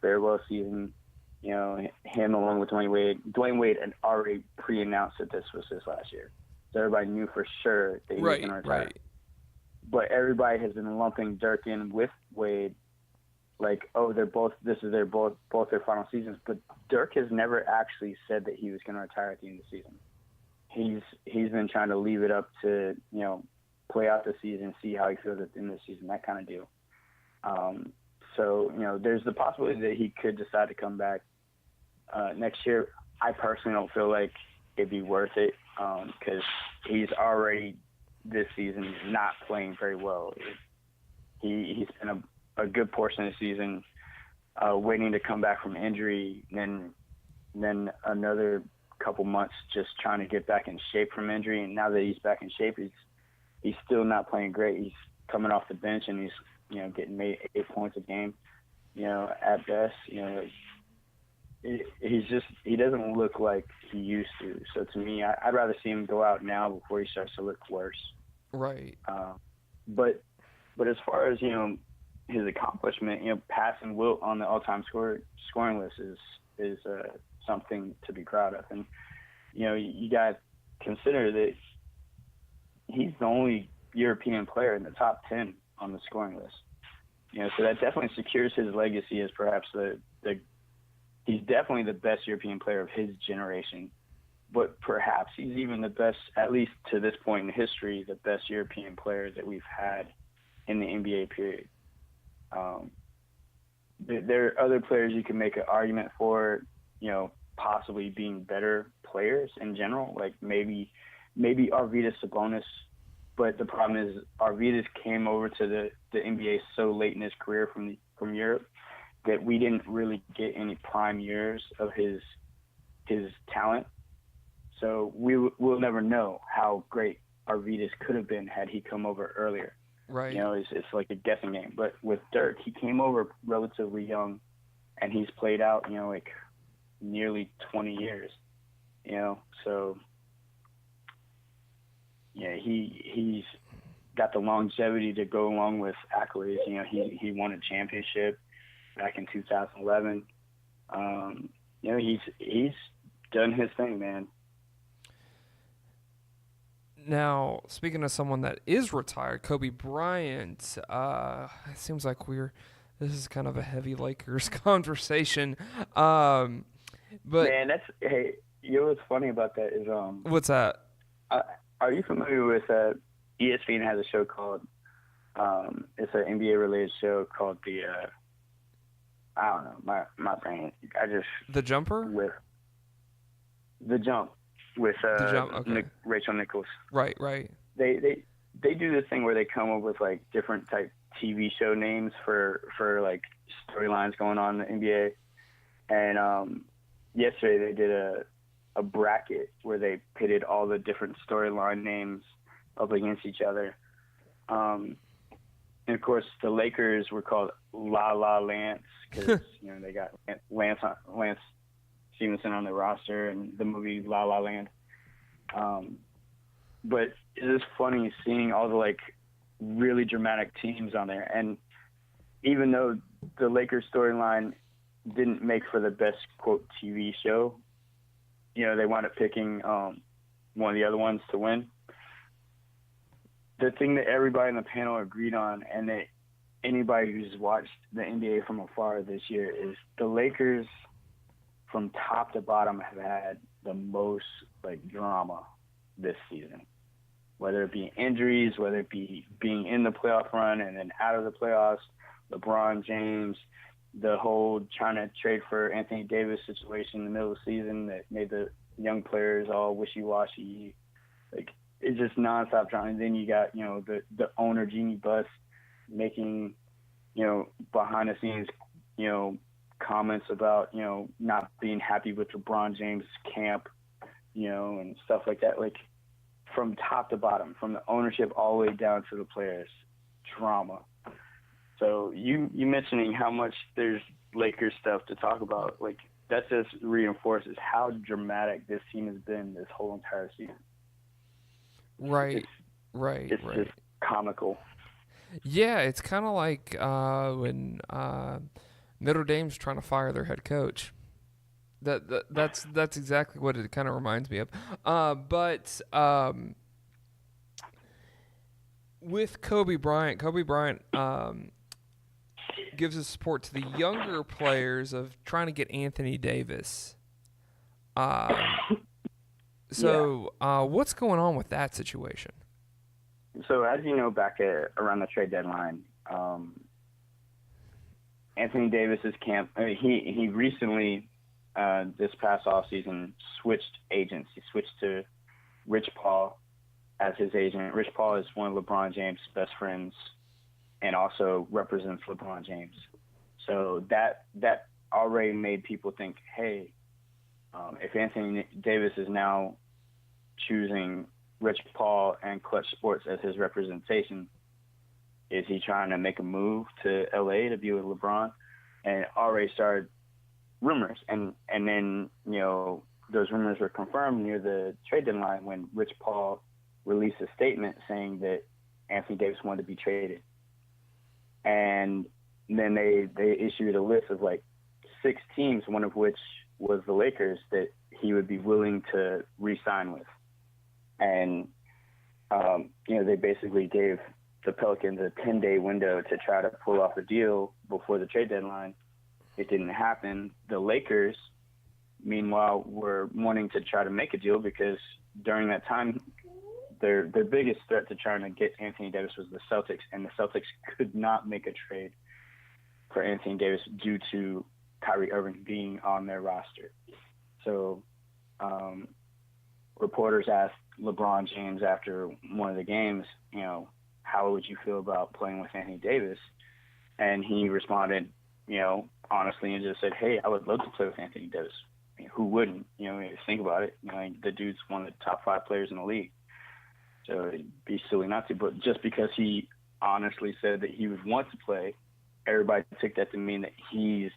farewell season. Him along with Dwayne Wade. Dwayne Wade had already pre-announced that this was his last year. So everybody knew for sure that he was going to retire. Right. But everybody has been lumping Dirk in with Wade, like, oh, this is both their final seasons. But Dirk has never actually said that he was going to retire at the end of the season. He's been trying to leave it up to, play out the season, see how he feels at the end of the season, that kind of deal. So, there's the possibility that he could decide to come back next year. I personally don't feel like it'd be worth it because he's already this season not playing very well. He spent a good portion of the season waiting to come back from injury, then another couple months just trying to get back in shape from injury. And now that he's back in shape, he's still not playing great. He's coming off the bench and he's getting 8 points a game, at best. He doesn't look like he used to. So to me, I'd rather see him go out now before he starts to look worse. Right. But as far as his accomplishment, passing Wilt on the all-time scoring list is something to be proud of. And you got to consider that he's the only European player in the top 10 on the scoring list. So that definitely secures his legacy as perhaps he's definitely the best European player of his generation. But perhaps he's even the best, at least to this point in history, the best European player that we've had in the NBA period. There are other players you can make an argument for, possibly being better players in general, like maybe Arvydas Sabonis. But the problem is Arvydas came over to the NBA so late in his career from Europe that we didn't really get any prime years of his talent. So we'll never know how great Arvydas could have been had he come over earlier. Right. It's like a guessing game. But with Dirk, he came over relatively young, and he's played out, like nearly 20 years. So yeah, he's got the longevity to go along with accolades. He won a championship back in 2011. He's done his thing, man. Now, speaking of someone that is retired, Kobe Bryant, it seems like this is kind of a heavy Lakers conversation. But man, hey, what's funny about that is what's that? Are you familiar with ESPN has a show called it's an NBA related show called the I don't know, my brain, The Jumper? With The Jump with okay. Rachel Nichols. Right. They do this thing where they come up with like different type TV show names for like storylines going on in the NBA. And yesterday they did a bracket where they pitted all the different storyline names up against each other. And of course the Lakers were called La La Lance because they got Lance Stevenson on the roster and the movie La La Land. But it is funny seeing all the like really dramatic teams on there. And even though the Lakers storyline didn't make for the best quote TV show, they wound up picking one of the other ones to win. The thing that everybody in the panel agreed on, and that anybody who's watched the NBA from afar this year, is the Lakers from top to bottom have had the most like drama this season, whether it be injuries, whether it be being in the playoff run and then out of the playoffs, LeBron James, the whole trying to trade for Anthony Davis situation in the middle of the season that made the young players all wishy-washy. Like, it's just nonstop drama. And then you got, the owner, Jeannie Buss, making, behind the scenes, comments about, not being happy with LeBron James' camp, and stuff like that. Like, from top to bottom, from the ownership all the way down to the players, drama. So you mentioning how much there's Lakers stuff to talk about, like, that just reinforces how dramatic this team has been this whole entire season. Right. It's just comical. Yeah, it's kind of like when Notre Dame's trying to fire their head coach. That's exactly what it kind of reminds me of. But with Kobe Bryant gives his support to the younger players of trying to get Anthony Davis. What's going on with that situation? So as you know, back around the trade deadline, Anthony Davis's camp, he recently this past offseason switched agents. He switched to Rich Paul as his agent. Rich Paul is one of LeBron James' best friends and also represents LeBron James. So that already made people think, hey, if Anthony Davis is now choosing Rich Paul and Clutch Sports as his representation, is he trying to make a move to LA to be with LeBron? And it already started rumors. And then, those rumors were confirmed near the trade deadline when Rich Paul released a statement saying that Anthony Davis wanted to be traded. And then they issued a list of like 6 teams, one of which was the Lakers, that he would be willing to re-sign with. And, they basically gave the Pelicans a 10-day window to try to pull off a deal before the trade deadline. It didn't happen. The Lakers, meanwhile, were wanting to try to make a deal because during that time, their biggest threat to trying to get Anthony Davis was the Celtics, and the Celtics could not make a trade for Anthony Davis due to Kyrie Irving being on their roster. So reporters asked LeBron James after one of the games, how would you feel about playing with Anthony Davis? And he responded, honestly, and just said, hey, I would love to play with Anthony Davis. I mean, who wouldn't? Think about it. The dude's one of the top 5 players in the league. So it'd be silly not to. But just because he honestly said that he would want to play, everybody took that to mean that he's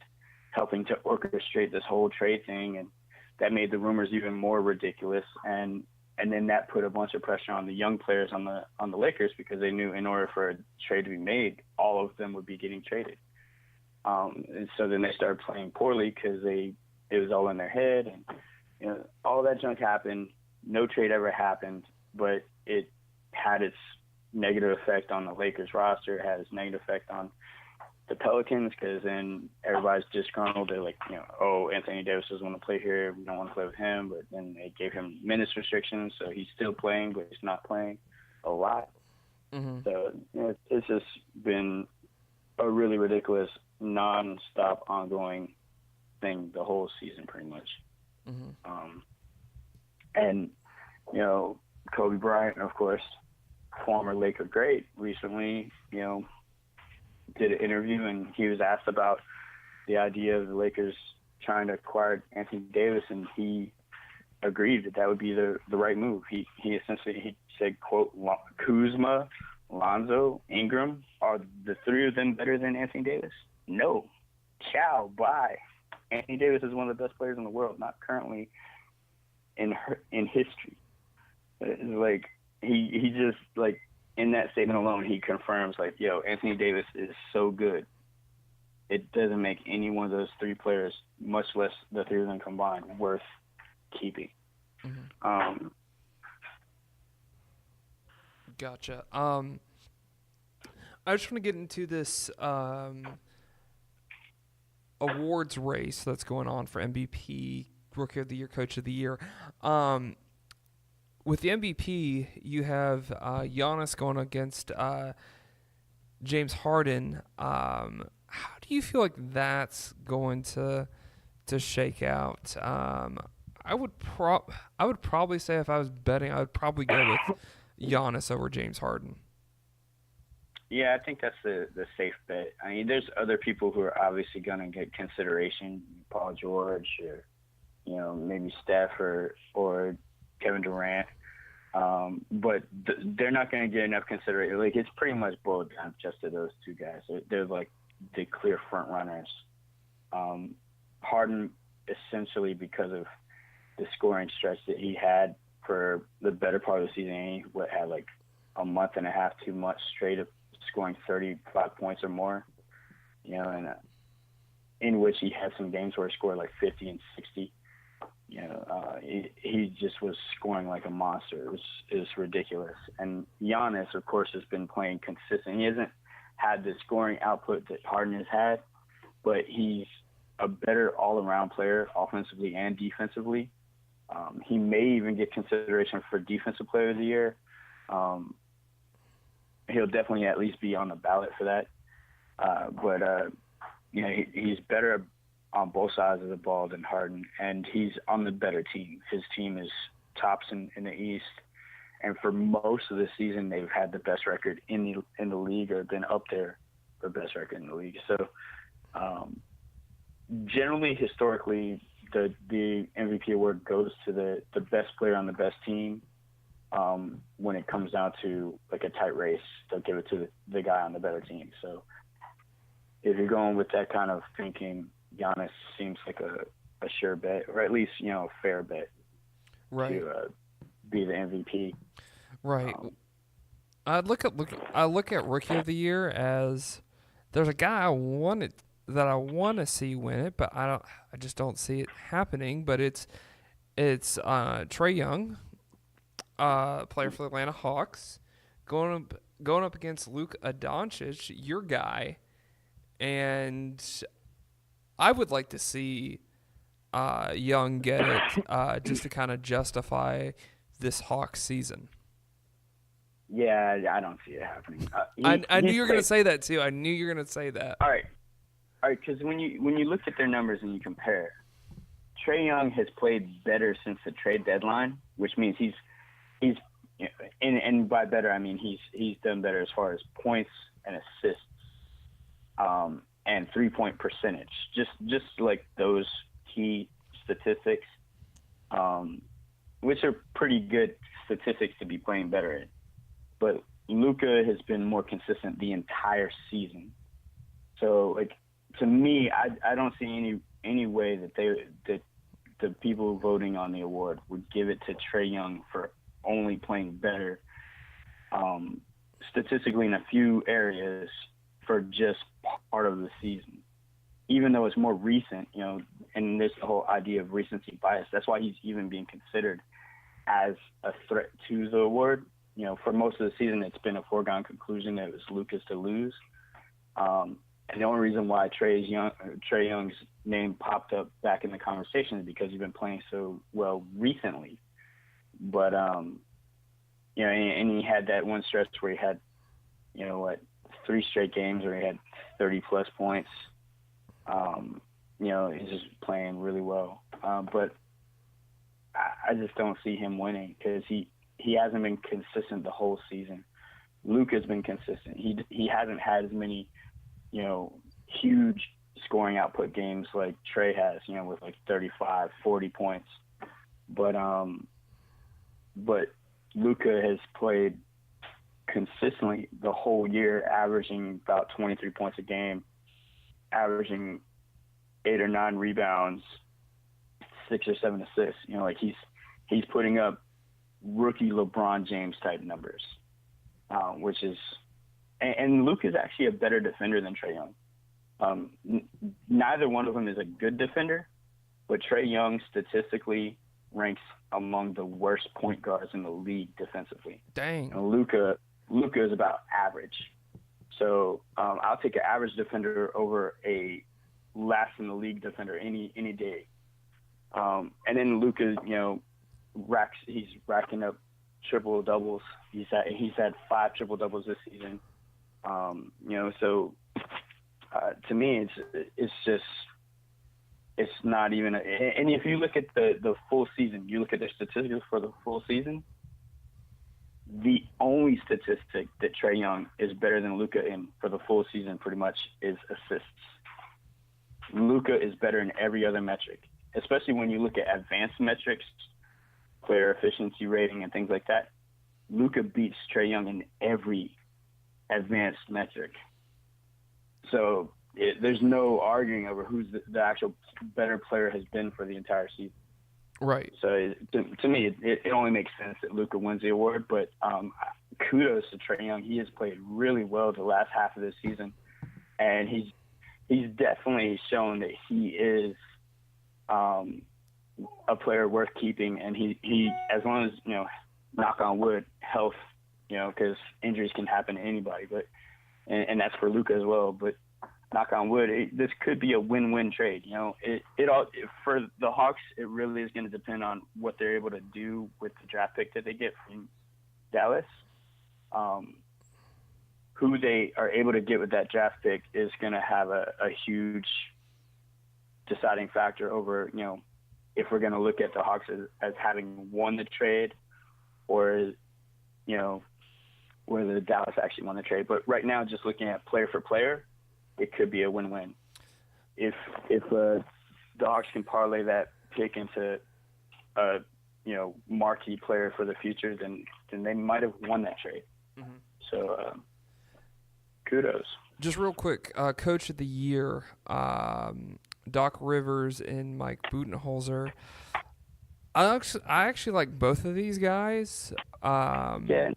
helping to orchestrate this whole trade thing, and that made the rumors even more ridiculous. And then that put a bunch of pressure on the young players on the Lakers, because they knew in order for a trade to be made, all of them would be getting traded. And so then they started playing poorly because it was all in their head, and all that junk happened. No trade ever happened, but it had its negative effect on the Lakers roster. It had its negative effect on the Pelicans, because then everybody's disgruntled. They're like, Anthony Davis doesn't want to play here. We don't want to play with him. But then they gave him minutes restrictions, so he's still playing, but he's not playing a lot. Mm-hmm. So it's just been a really ridiculous, non-stop, ongoing thing the whole season, pretty much. Mm-hmm. And Kobe Bryant, of course, former Laker great, recently, did an interview, and he was asked about the idea of the Lakers trying to acquire Anthony Davis, and he agreed that would be the right move. He essentially said, quote, Kuzma, Lonzo, Ingram, are the 3 of them better than Anthony Davis? No. Ciao, bye. Anthony Davis is one of the best players in the world, not currently in history. It's like he just, like, in that statement alone, he confirms, like, Anthony Davis is so good. It doesn't make any one of those 3 players, much less the 3 of them combined, worth keeping. Mm-hmm. Gotcha. I just want to get into this awards race that's going on for MVP, Rookie of the Year, Coach of the Year. With the MVP, you have Giannis going against James Harden. How do you feel like that's going to shake out? I would probably say, if I was betting, I would probably go with Giannis over James Harden. Yeah, I think that's the safe bet. I mean, there's other people who are obviously going to get consideration, Paul George, or maybe Steph or Kevin Durant. But they're not going to get enough consideration. Like, it's pretty much boiled down just to those 2 guys. They're like the clear front runners. Harden, essentially because of the scoring stretch that he had for the better part of the season, he had like a month and a half, 2 months straight of scoring 35 points or more, and in which he had some games where he scored like 50 and 60. He just was scoring like a monster. It was ridiculous. And Giannis, of course, has been playing consistent. He hasn't had the scoring output that Harden has had, but he's a better all-around player, offensively and defensively. He may even get consideration for Defensive Player of the Year. He'll definitely at least be on the ballot for that. But he's better on both sides of the ball than Harden, and he's on the better team. His team is tops in the East, and for most of the season, they've had the best record in the league, or been up there for best record in the league. So, generally, historically, the MVP award goes to the best player on the best team. When it comes down to like a tight race, they'll give it to the guy on the better team. So, if you're going with that kind of thinking, Giannis seems like a sure bet, or at least, a fair bet, Right. to be the MVP. Right. I look at Rookie of the Year as there's a guy I want to see win it, but I just don't see it happening. But it's Trae Young, player for the Atlanta Hawks, going up against Luka Doncic, your guy, and I would like to see Young get it just to kind of justify this Hawks season. Yeah, I don't see it happening. I knew you were going to say that too. I knew you were going to say that. All right, because when you look at their numbers and you compare, Trae Young has played better since the trade deadline, which means he's and by better I mean he's done better as far as points and assists, and 3-point percentage. Just like those key statistics, which are pretty good statistics to be playing better in. But Luka has been more consistent the entire season. So, like, to me, I don't see any way that the people voting on the award would give it to Trae Young for only playing better statistically in a few areas for just part of the season. Even though it's more recent, and this whole idea of recency bias, that's why he's even being considered as a threat to the award. For most of the season, it's been a foregone conclusion that it was Luka's to lose. And the only reason why Trae Young's name popped up back in the conversation is because he's been playing so well recently. But, and he had that one stretch where he had, 3 straight games where he had 30-plus points. He's just playing really well. But I just don't see him winning because he hasn't been consistent the whole season. Luka's been consistent. He hasn't had as many, huge scoring output games like Trae has, with like 35, 40 points. But Luka has played consistently the whole year, averaging about 23 points a game, averaging 8 or 9 rebounds, 6 or 7 assists. He's putting up rookie LeBron James type numbers, which is, and Luka is actually a better defender than Trae Young. Neither one of them is a good defender, but Trae Young statistically ranks among the worst point guards in the league defensively. Dang. Luka is about average. So I'll take an average defender over a last in the league defender any day. And then Luka, he's racking up triple doubles. He's had 5 triple doubles this season. So to me, it's not even. And if you look at the full season, you look at their statistics for the full season. The only statistic that Trae Young is better than Luka in for the full season, pretty much, is assists. Luka is better in every other metric, especially when you look at advanced metrics, player efficiency rating, and things like that. Luka beats Trae Young in every advanced metric. So there's no arguing over who's the actual better player has been for the entire season. Right. So to me, it only makes sense that Luka wins the award. But kudos to Trae Young. He has played really well the last half of this season, and he's definitely shown that he is a player worth keeping. And he as long as, knock on wood, health, because injuries can happen to anybody, but and that's for Luka as well. But knock on wood, this could be a win-win trade. For the Hawks, it really is going to depend on what they're able to do with the draft pick that they get from Dallas. Who they are able to get with that draft pick is going to have a huge deciding factor over, if we're going to look at the Hawks as having won the trade, or, whether Dallas actually won the trade. But right now, just looking at player for player, it could be a win-win. If the Hawks can parlay that pick into a marquee player for the future, then they might have won that trade. Mm-hmm. So kudos. Just real quick, Coach of the Year, Doc Rivers and Mike Budenholzer. I actually like both of these guys. Yeah,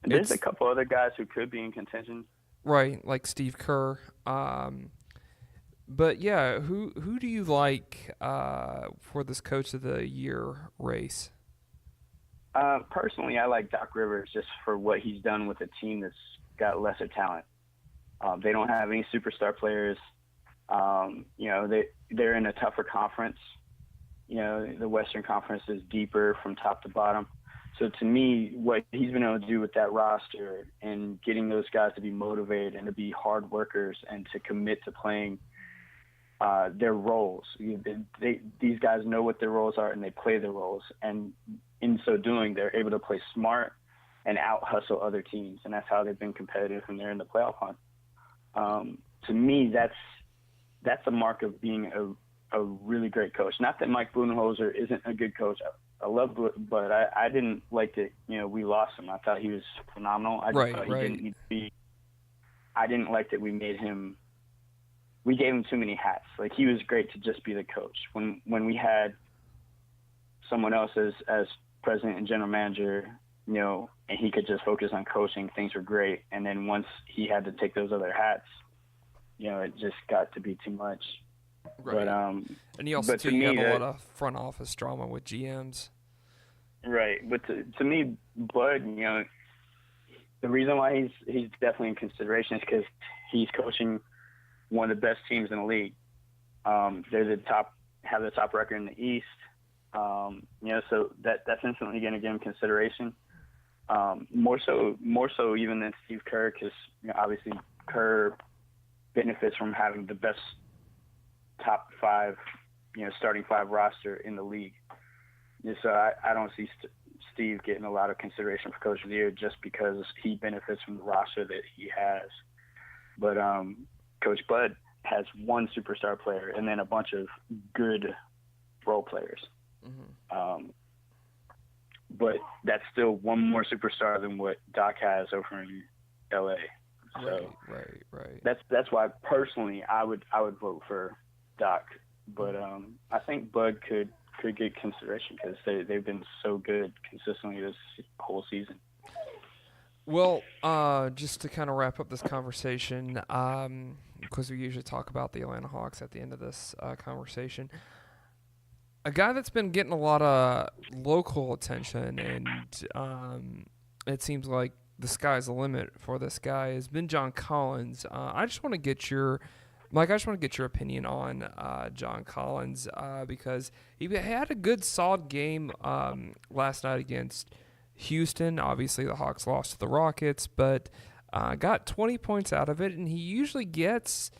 there's a couple other guys who could be in contention. Right, like Steve Kerr. But yeah, who do you like for this Coach of the Year race? Personally, I like Doc Rivers just for what he's done with a team that's got lesser talent. They don't have any superstar players. They're in a tougher conference. The Western Conference is deeper from top to bottom. So to me, what he's been able to do with that roster and getting those guys to be motivated and to be hard workers and to commit to playing their roles. These guys know what their roles are and they play their roles. And in so doing, they're able to play smart and out-hustle other teams. And that's how they've been competitive when they're in the playoff hunt. To me, that's a mark of being a really great coach. Not that Mike Budenholzer isn't a good coach. I love Bud, but I didn't like that, we lost him. I thought he was phenomenal. I just thought he didn't need to be. I didn't like that we gave him too many hats. Like, he was great to just be the coach. When we had someone else as president and general manager, and he could just focus on coaching, things were great. And then once he had to take those other hats, it just got to be too much. Right. But and he also to had me, a lot of front office drama with GMs. Right, but to me, Bud, the reason why he's definitely in consideration is because he's coaching one of the best teams in the league. They're have the top record in the East. So that's instantly going to give him consideration. More so even than Steve Kerr, because obviously Kerr benefits from having the best top five, starting five roster in the league. So I don't see Steve getting a lot of consideration for Coach of the Year just because he benefits from the roster that he has. But Coach Bud has one superstar player and then a bunch of good role players. Mm-hmm. But that's still one more superstar than what Doc has over in LA. So right. That's why personally I would vote for Doc. But I think Bud could get consideration because they've been so good consistently this whole season. Well, just to kind of wrap up this conversation, because we usually talk about the Atlanta Hawks at the end of this conversation, a guy that's been getting a lot of local attention, and it seems like the sky's the limit for this guy, has been John Collins. I just want to get your opinion on John Collins because he had a good, solid game last night against Houston. Obviously, the Hawks lost to the Rockets, but got 20 points out of it, and he usually gets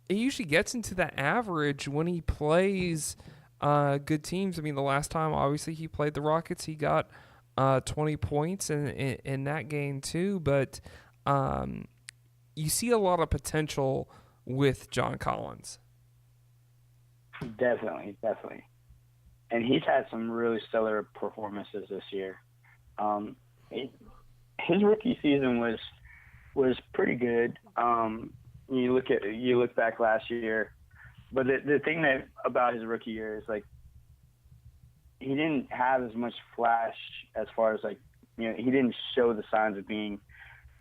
into that average when he plays good teams. I mean, the last time, obviously, he played the Rockets, he got 20 points in that game too, but you see a lot of potential with John Collins. Definitely. And he's had some really stellar performances this year. His rookie season was pretty good. You look back last year, but the thing about his rookie year is like he didn't have as much flash as far as he didn't show the signs of being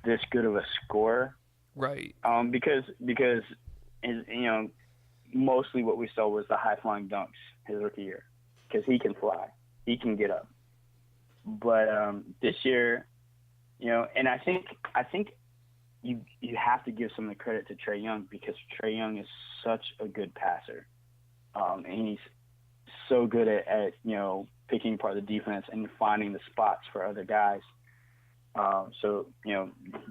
this good of a scorer. Right. Because his, mostly what we saw was the high flying dunks his rookie year, because he can fly, he can get up. But this year, and I think you have to give some of the credit to Trae Young, because Trae Young is such a good passer, and he's so good at picking apart the defense and finding the spots for other guys. So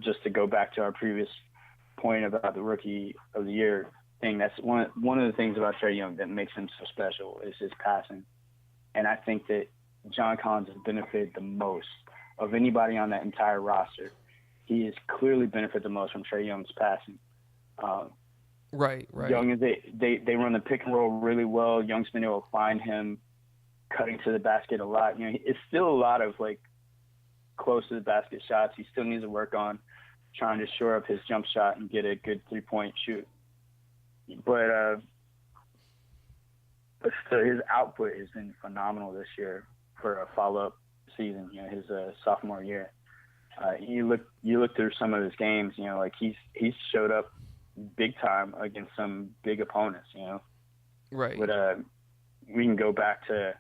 just to go back to our previous point about the rookie of the year, thing. That's one of the things about Trae Young that makes him so special is his passing. And I think that John Collins has benefited the most of anybody on that entire roster. He has clearly benefited the most from Trae Young's passing. Right. Young, they run the pick and roll really well. Young's been able to find him cutting to the basket a lot. It's still a lot of like close to the basket shots. He still needs to work on trying to shore up his jump shot and get a good 3-point shoot. But still, his output has been phenomenal this year for a follow-up season. His sophomore year. You look through some of his games. Like he's showed up big time against some big opponents. Right. But we can go back to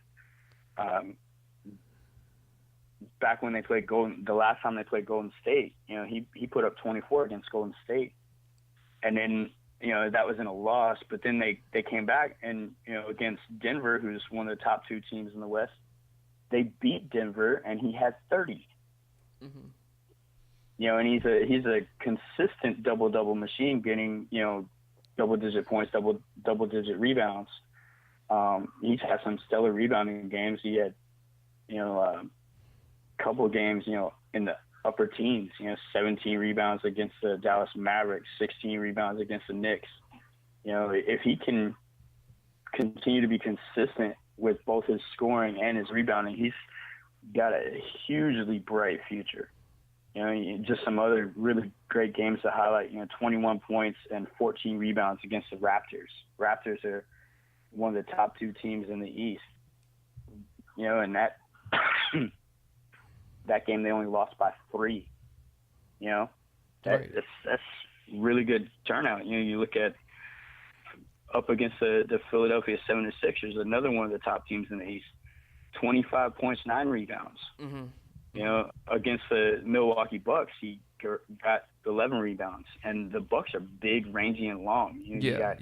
back when they played the last time they played Golden State. He put up 24 against Golden State, and then that was in a loss. But then they came back and against Denver, who's one of the top 2 teams in the West, they beat Denver and he had 30. Mm-hmm. And he's a consistent double machine, getting double-digit points, double-digit rebounds. He's had some stellar rebounding games. He had a couple of games in the upper teens. 17 rebounds against the Dallas Mavericks, 16 rebounds against the Knicks. If he can continue to be consistent with both his scoring and his rebounding, he's got a hugely bright future. Just some other really great games to highlight. 21 points and 14 rebounds against the Raptors. Raptors are one of the top 2 teams in the East. And that that game they only lost by 3. That's really good turnout. You look at up against the Philadelphia 76ers, another one of the top teams in the East. 25 points, 9 rebounds. Mm-hmm. Against the Milwaukee Bucks, he got 11 rebounds, and the Bucks are big, rangy, and long. You got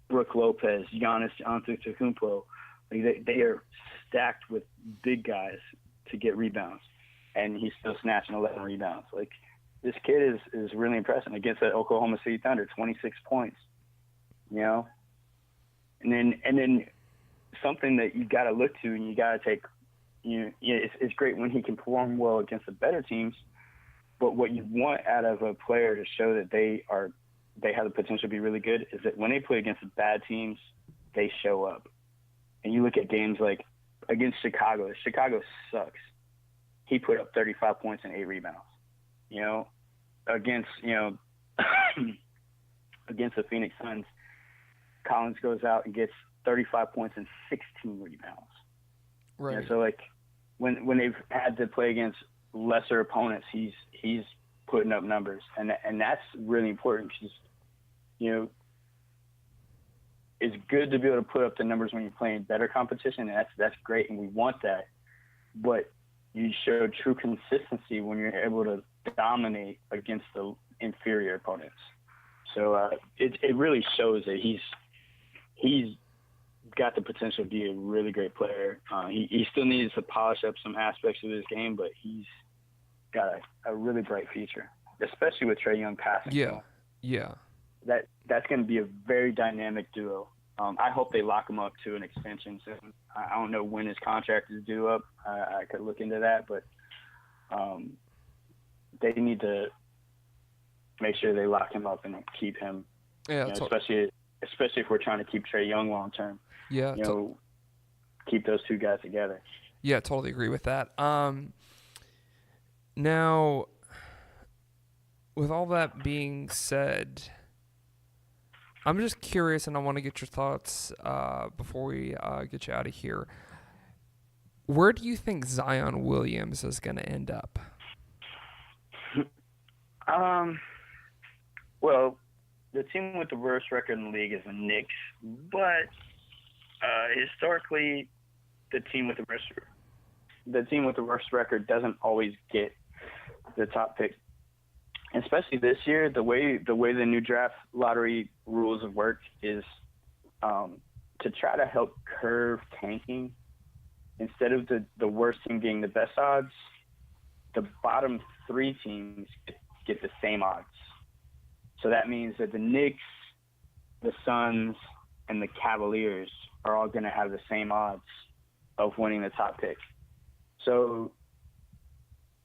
Brook Lopez, Giannis Antetokounmpo. They are stacked with big guys to get rebounds, and he's still snatching 11 rebounds. Like, this kid is really impressive. Against the Oklahoma City Thunder, 26 points. And then something that you got to look to and you got to take. It's great when he can perform well against the better teams, but what you want out of a player to show that they have the potential to be really good is that when they play against the bad teams, they show up. And you look at games like against Chicago. Chicago sucks. He put up 35 points and 8 rebounds. Against against the Phoenix Suns, Collins goes out and gets 35 points and 16 rebounds. Right. So like when they've had to play against lesser opponents, he's putting up numbers, and that's really important because it's good to be able to put up the numbers when you're playing better competition, and that's great, and we want that. But you show true consistency when you're able to dominate against the inferior opponents. So it really shows that he's got the potential to be a really great player. He still needs to polish up some aspects of his game, but he's got a really bright future, especially with Trae Young passing. Yeah. That's going to be a very dynamic duo. I hope they lock him up to an extension soon. I don't know when his contract is due up. I could look into that, but they need to make sure they lock him up and keep him. Yeah, especially if we're trying to keep Trae Young long term. Yeah, keep those 2 guys together. Yeah, totally agree with that. Now, with all that being said, I'm just curious, and I want to get your thoughts before we get you out of here. Where do you think Zion Williams is going to end up? Well, the team with the worst record in the league is the Knicks, but historically, the team with the worst record doesn't always get the top pick. Especially this year, the way the new draft lottery rules have worked is to try to help curve tanking. Instead of the worst team getting the best odds, the bottom 3 teams get the same odds. So that means that the Knicks the Suns, and the Cavaliers are all going to have the same odds of winning the top pick. So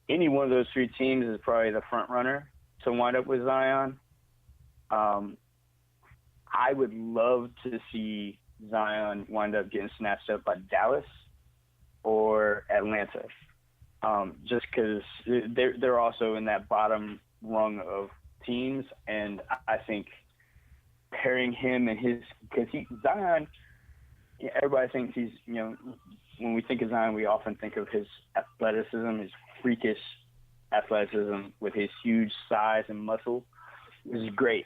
any one of those three teams is probably the front runner to wind up with Zion. I would love to see Zion wind up getting snatched up by Dallas or Atlanta, just because they're also in that bottom rung of teams, and I think pairing him and because Zion, everybody thinks he's, when we think of Zion, we often think of his athleticism, his freakish athleticism with his huge size and muscle, which is great.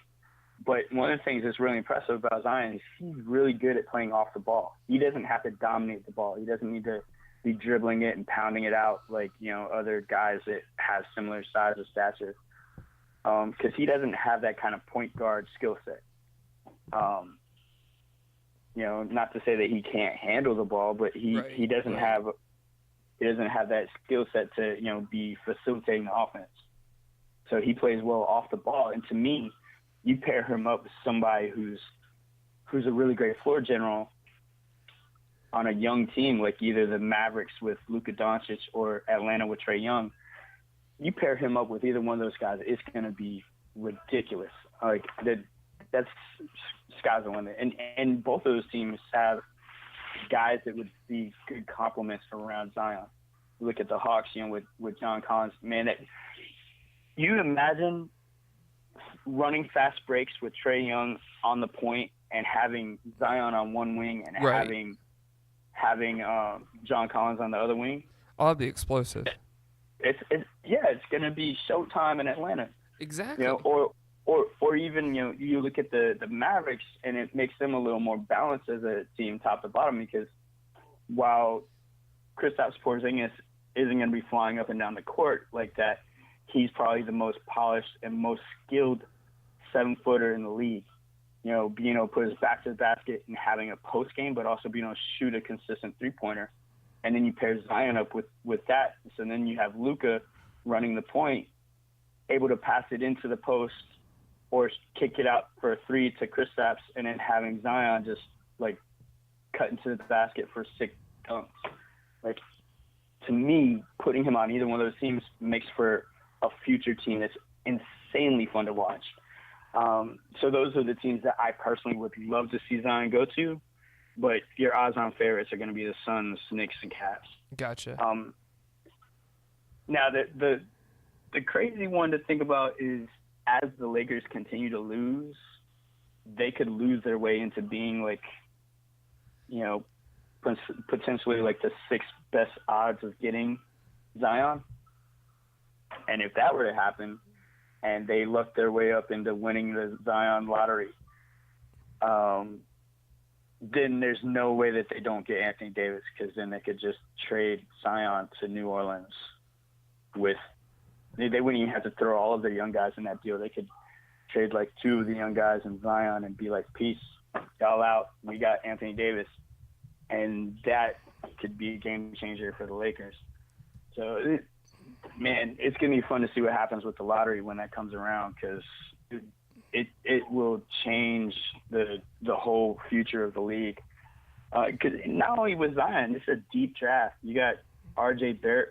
But one of the things that's really impressive about Zion is he's really good at playing off the ball. He doesn't have to dominate the ball. He doesn't need to be dribbling it and pounding it out like, other guys that have similar size or stature. Because he doesn't have that kind of point guard skill set. Not to say that he can't handle the ball, but he doesn't have that skill set to, be facilitating the offense. So he plays well off the ball. And to me, you pair him up with somebody who's a really great floor general on a young team, like either the Mavericks with Luka Doncic or Atlanta with Trae Young. You pair him up with either one of those guys, it's going to be ridiculous. Like that's sky's the limit. And both of those teams have guys that would be good complements around Zion. You look at the Hawks, with John Collins, man. You imagine running fast breaks with Trae Young on the point and having Zion on one wing and having John Collins on the other wing. Oh, that'd be explosive. It's going to be showtime in Atlanta. Exactly. Or even you look at the Mavericks and it makes them a little more balanced as a team, top to bottom, because while Kristaps Porzingis isn't going to be flying up and down the court like that, he's probably the most polished and most skilled 7-footer in the league. Being able to put his back to the basket and having a post game, but also being able to shoot a consistent 3-pointer. And then you pair Zion up with that. So then you have Luka running the point, able to pass it into the post or kick it out for a 3 to Kristaps, and then having Zion just like cut into the basket for 6 dunks. Like, to me, putting him on either one of those teams makes for a future team that's insanely fun to watch. So those are the teams that I personally would love to see Zion go to, but your odds-on favorites are going to be the Suns, Knicks, and Cavs. Gotcha. Now, the crazy one to think about is as the Lakers continue to lose, they could lose their way into being potentially like the 6th best odds of getting Zion. And if that were to happen, and they lucked their way up into winning the Zion lottery, then there's no way that they don't get Anthony Davis, because then they could just trade Zion to New Orleans they wouldn't even have to throw all of their young guys in that deal. They could trade like 2 of the young guys in Zion and be like, peace, y'all out. We got Anthony Davis. And that could be a game changer for the Lakers. So, it's going to be fun to see what happens with the lottery when that comes around, because it will change the whole future of the league. Because not only with Zion, it's a deep draft. You got R.J. Barrett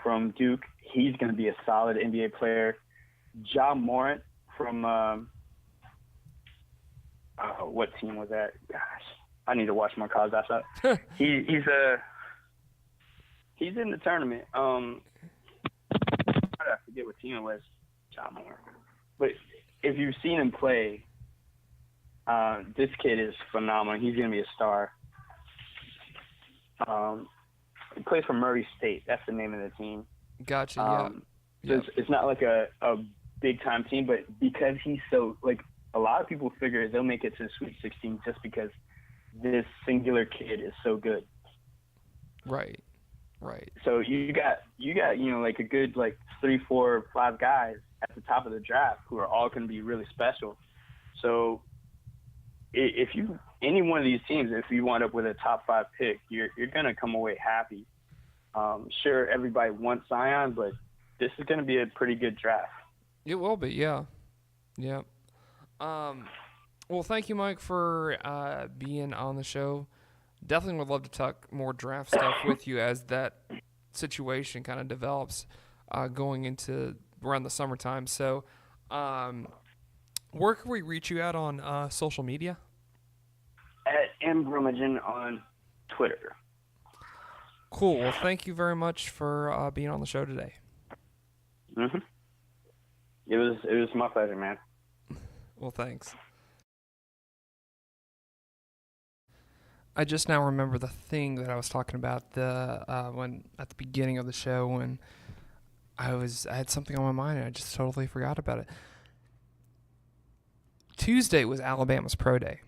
from Duke. He's going to be a solid NBA player. Ja Morant from what team was that? Gosh, I need to watch my college basketball. He's in the tournament. I forget what team it was. Ja Morant. But if you've seen him play, this kid is phenomenal. He's going to be a star. He plays for Murray State. That's the name of the team. Gotcha. So it's not like a big-time team, but because he's so – like, a lot of people figure they'll make it to the Sweet 16 just because this singular kid is so good. Right. So you got like a good, 3, 4, 5 guys at the top of the draft who are all going to be really special. So if any one of these teams, if you wind up with a top 5 pick, you're going to come away happy. Sure, everybody wants Zion, but this is going to be a pretty good draft. It will be, yeah. Well, thank you, Mike, for being on the show. Definitely would love to talk more draft stuff with you as that situation kind of develops going into around the summertime. So, where can we reach you at on social media? At Brumagin on Twitter. Cool. Well, thank you very much for being on the show today. Mhm. It was my pleasure, man. Well, thanks. I just now remember the thing that I was talking about when at the beginning of the show when I had something on my mind and I just totally forgot about it. Tuesday was Alabama's Pro Day.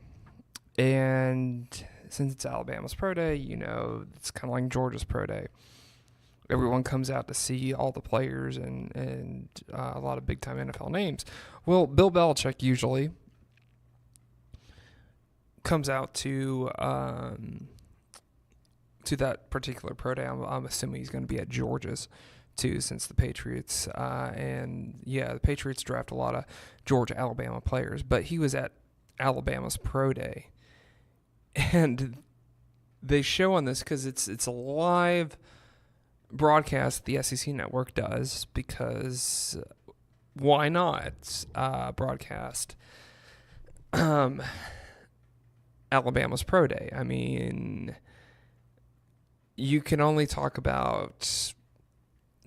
And since it's Alabama's Pro Day, it's kind of like Georgia's Pro Day. Everyone comes out to see all the players and a lot of big-time NFL names. Well, Bill Belichick usually comes out to that particular Pro Day. I'm assuming he's going to be at Georgia's too, since the Patriots the Patriots draft a lot of Georgia, Alabama players. But he was at Alabama's Pro Day. And they show on this because it's a live broadcast the SEC network does, because why not broadcast Alabama's Pro Day? I mean, you can only talk about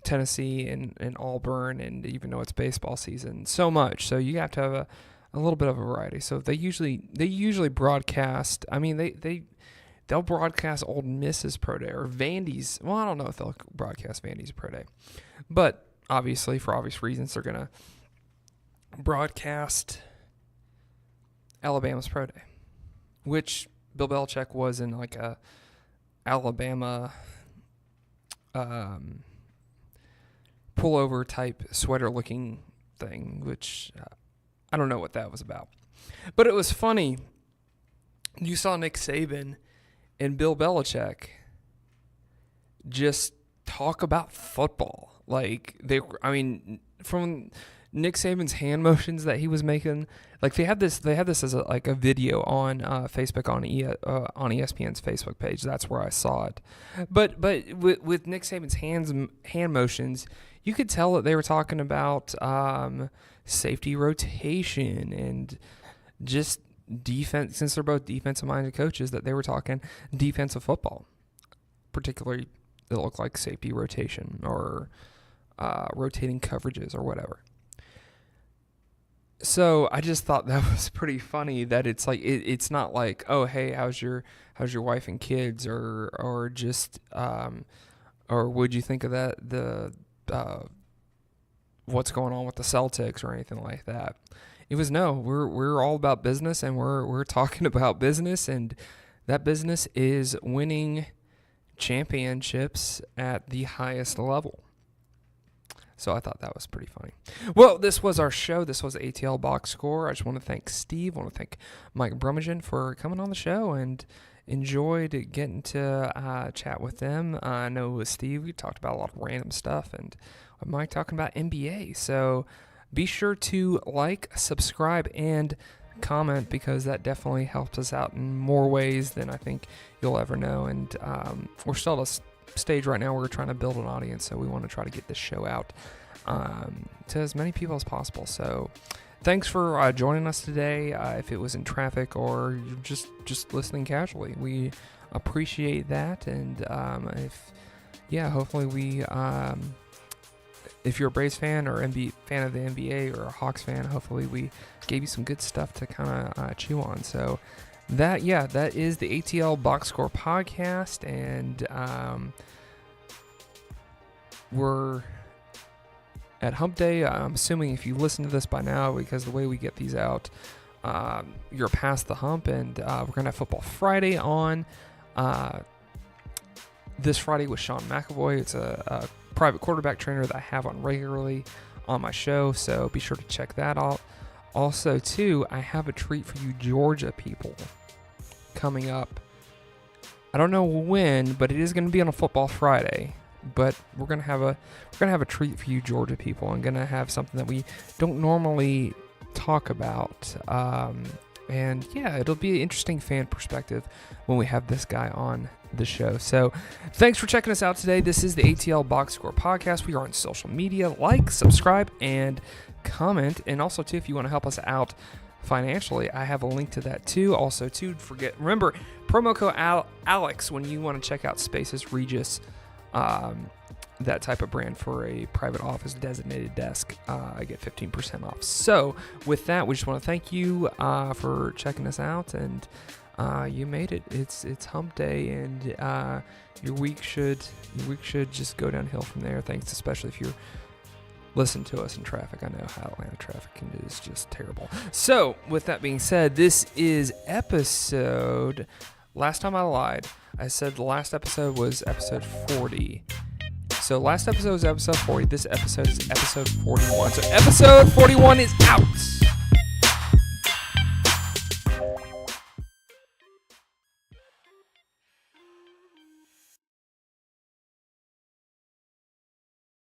Tennessee and Auburn, and even though it's baseball season, so much. So you have to have a little bit of a variety. So they usually broadcast. I mean, they'll broadcast Ole Miss's Pro Day or Vandy's. Well, I don't know if they'll broadcast Vandy's Pro Day, but obviously for obvious reasons they're gonna broadcast Alabama's Pro Day, which Bill Belichick was in like a Alabama pullover type sweater looking thing, which I don't know what that was about. But it was funny. You saw Nick Saban and Bill Belichick just talk about football. Like from Nick Saban's hand motions that he was making, like they had this as a video on Facebook on ESPN's Facebook page. That's where I saw it. But with Nick Saban's hand motions, you could tell that they were talking about safety rotation and just defense, since they're both defensive-minded coaches, that they were talking defensive football. Particularly, it looked like safety rotation or rotating coverages or whatever. So I just thought that was pretty funny that it's like it's not like, oh, hey, how's your wife and kids, or just or what'd you think of the what's going on with the Celtics or anything like that. It was we're all about business, and we're talking about business, and that business is winning championships at the highest level. So I thought that was pretty funny. Well, this was our show. This was ATL Box Score. I just want to thank Steve. I want to thank Mike Brumagin for coming on the show, and enjoyed getting to chat with them. I know with Steve, we talked about a lot of random stuff, and with Mike talking about NBA. So be sure to like, subscribe, and comment, because that definitely helps us out in more ways than I think you'll ever know. And we're still at a stage right now where we're trying to build an audience, so we want to try to get this show out to as many people as possible. So thanks for joining us today. If it was in traffic or just listening casually, we appreciate that. And hopefully we if you're a Braves fan or fan of the NBA or a Hawks fan, hopefully we gave you some good stuff to kind of chew on. So that is the ATL Box Score podcast, and we're at Hump Day. I'm assuming if you listen to this by now, because the way we get these out, you're past the hump, and we're going to have Football Friday on this Friday with Sean McAvoy. It's a private quarterback trainer that I have on regularly on my show, so be sure to check that out. Also, too, I have a treat for you Georgia people coming up. I don't know when, but it is going to be on a Football Friday. But we're gonna have a treat for you Georgia people. I'm gonna have something that we don't normally talk about, And yeah, it'll be an interesting fan perspective when we have this guy on the show. So thanks for checking us out today. This is the ATL Box Score Podcast. We are on social media. Like, subscribe, and comment. And also, too, if you want to help us out financially, I have a link to that, too. Also, too, remember, promo code Alex when you want to check out Spaces, Regis, that type of brand for a private office designated desk. I get 15% off. So with that, we just want to thank you for checking us out, and you made it. It's hump day, and your week should just go downhill from there. Thanks, especially if you're listening to us in traffic. I know how Atlanta traffic is just terrible. So with that being said, this is episode. Last time I lied. I said the last episode was episode 40. So last episode was episode 40. This episode is episode 41. So episode 41 is out.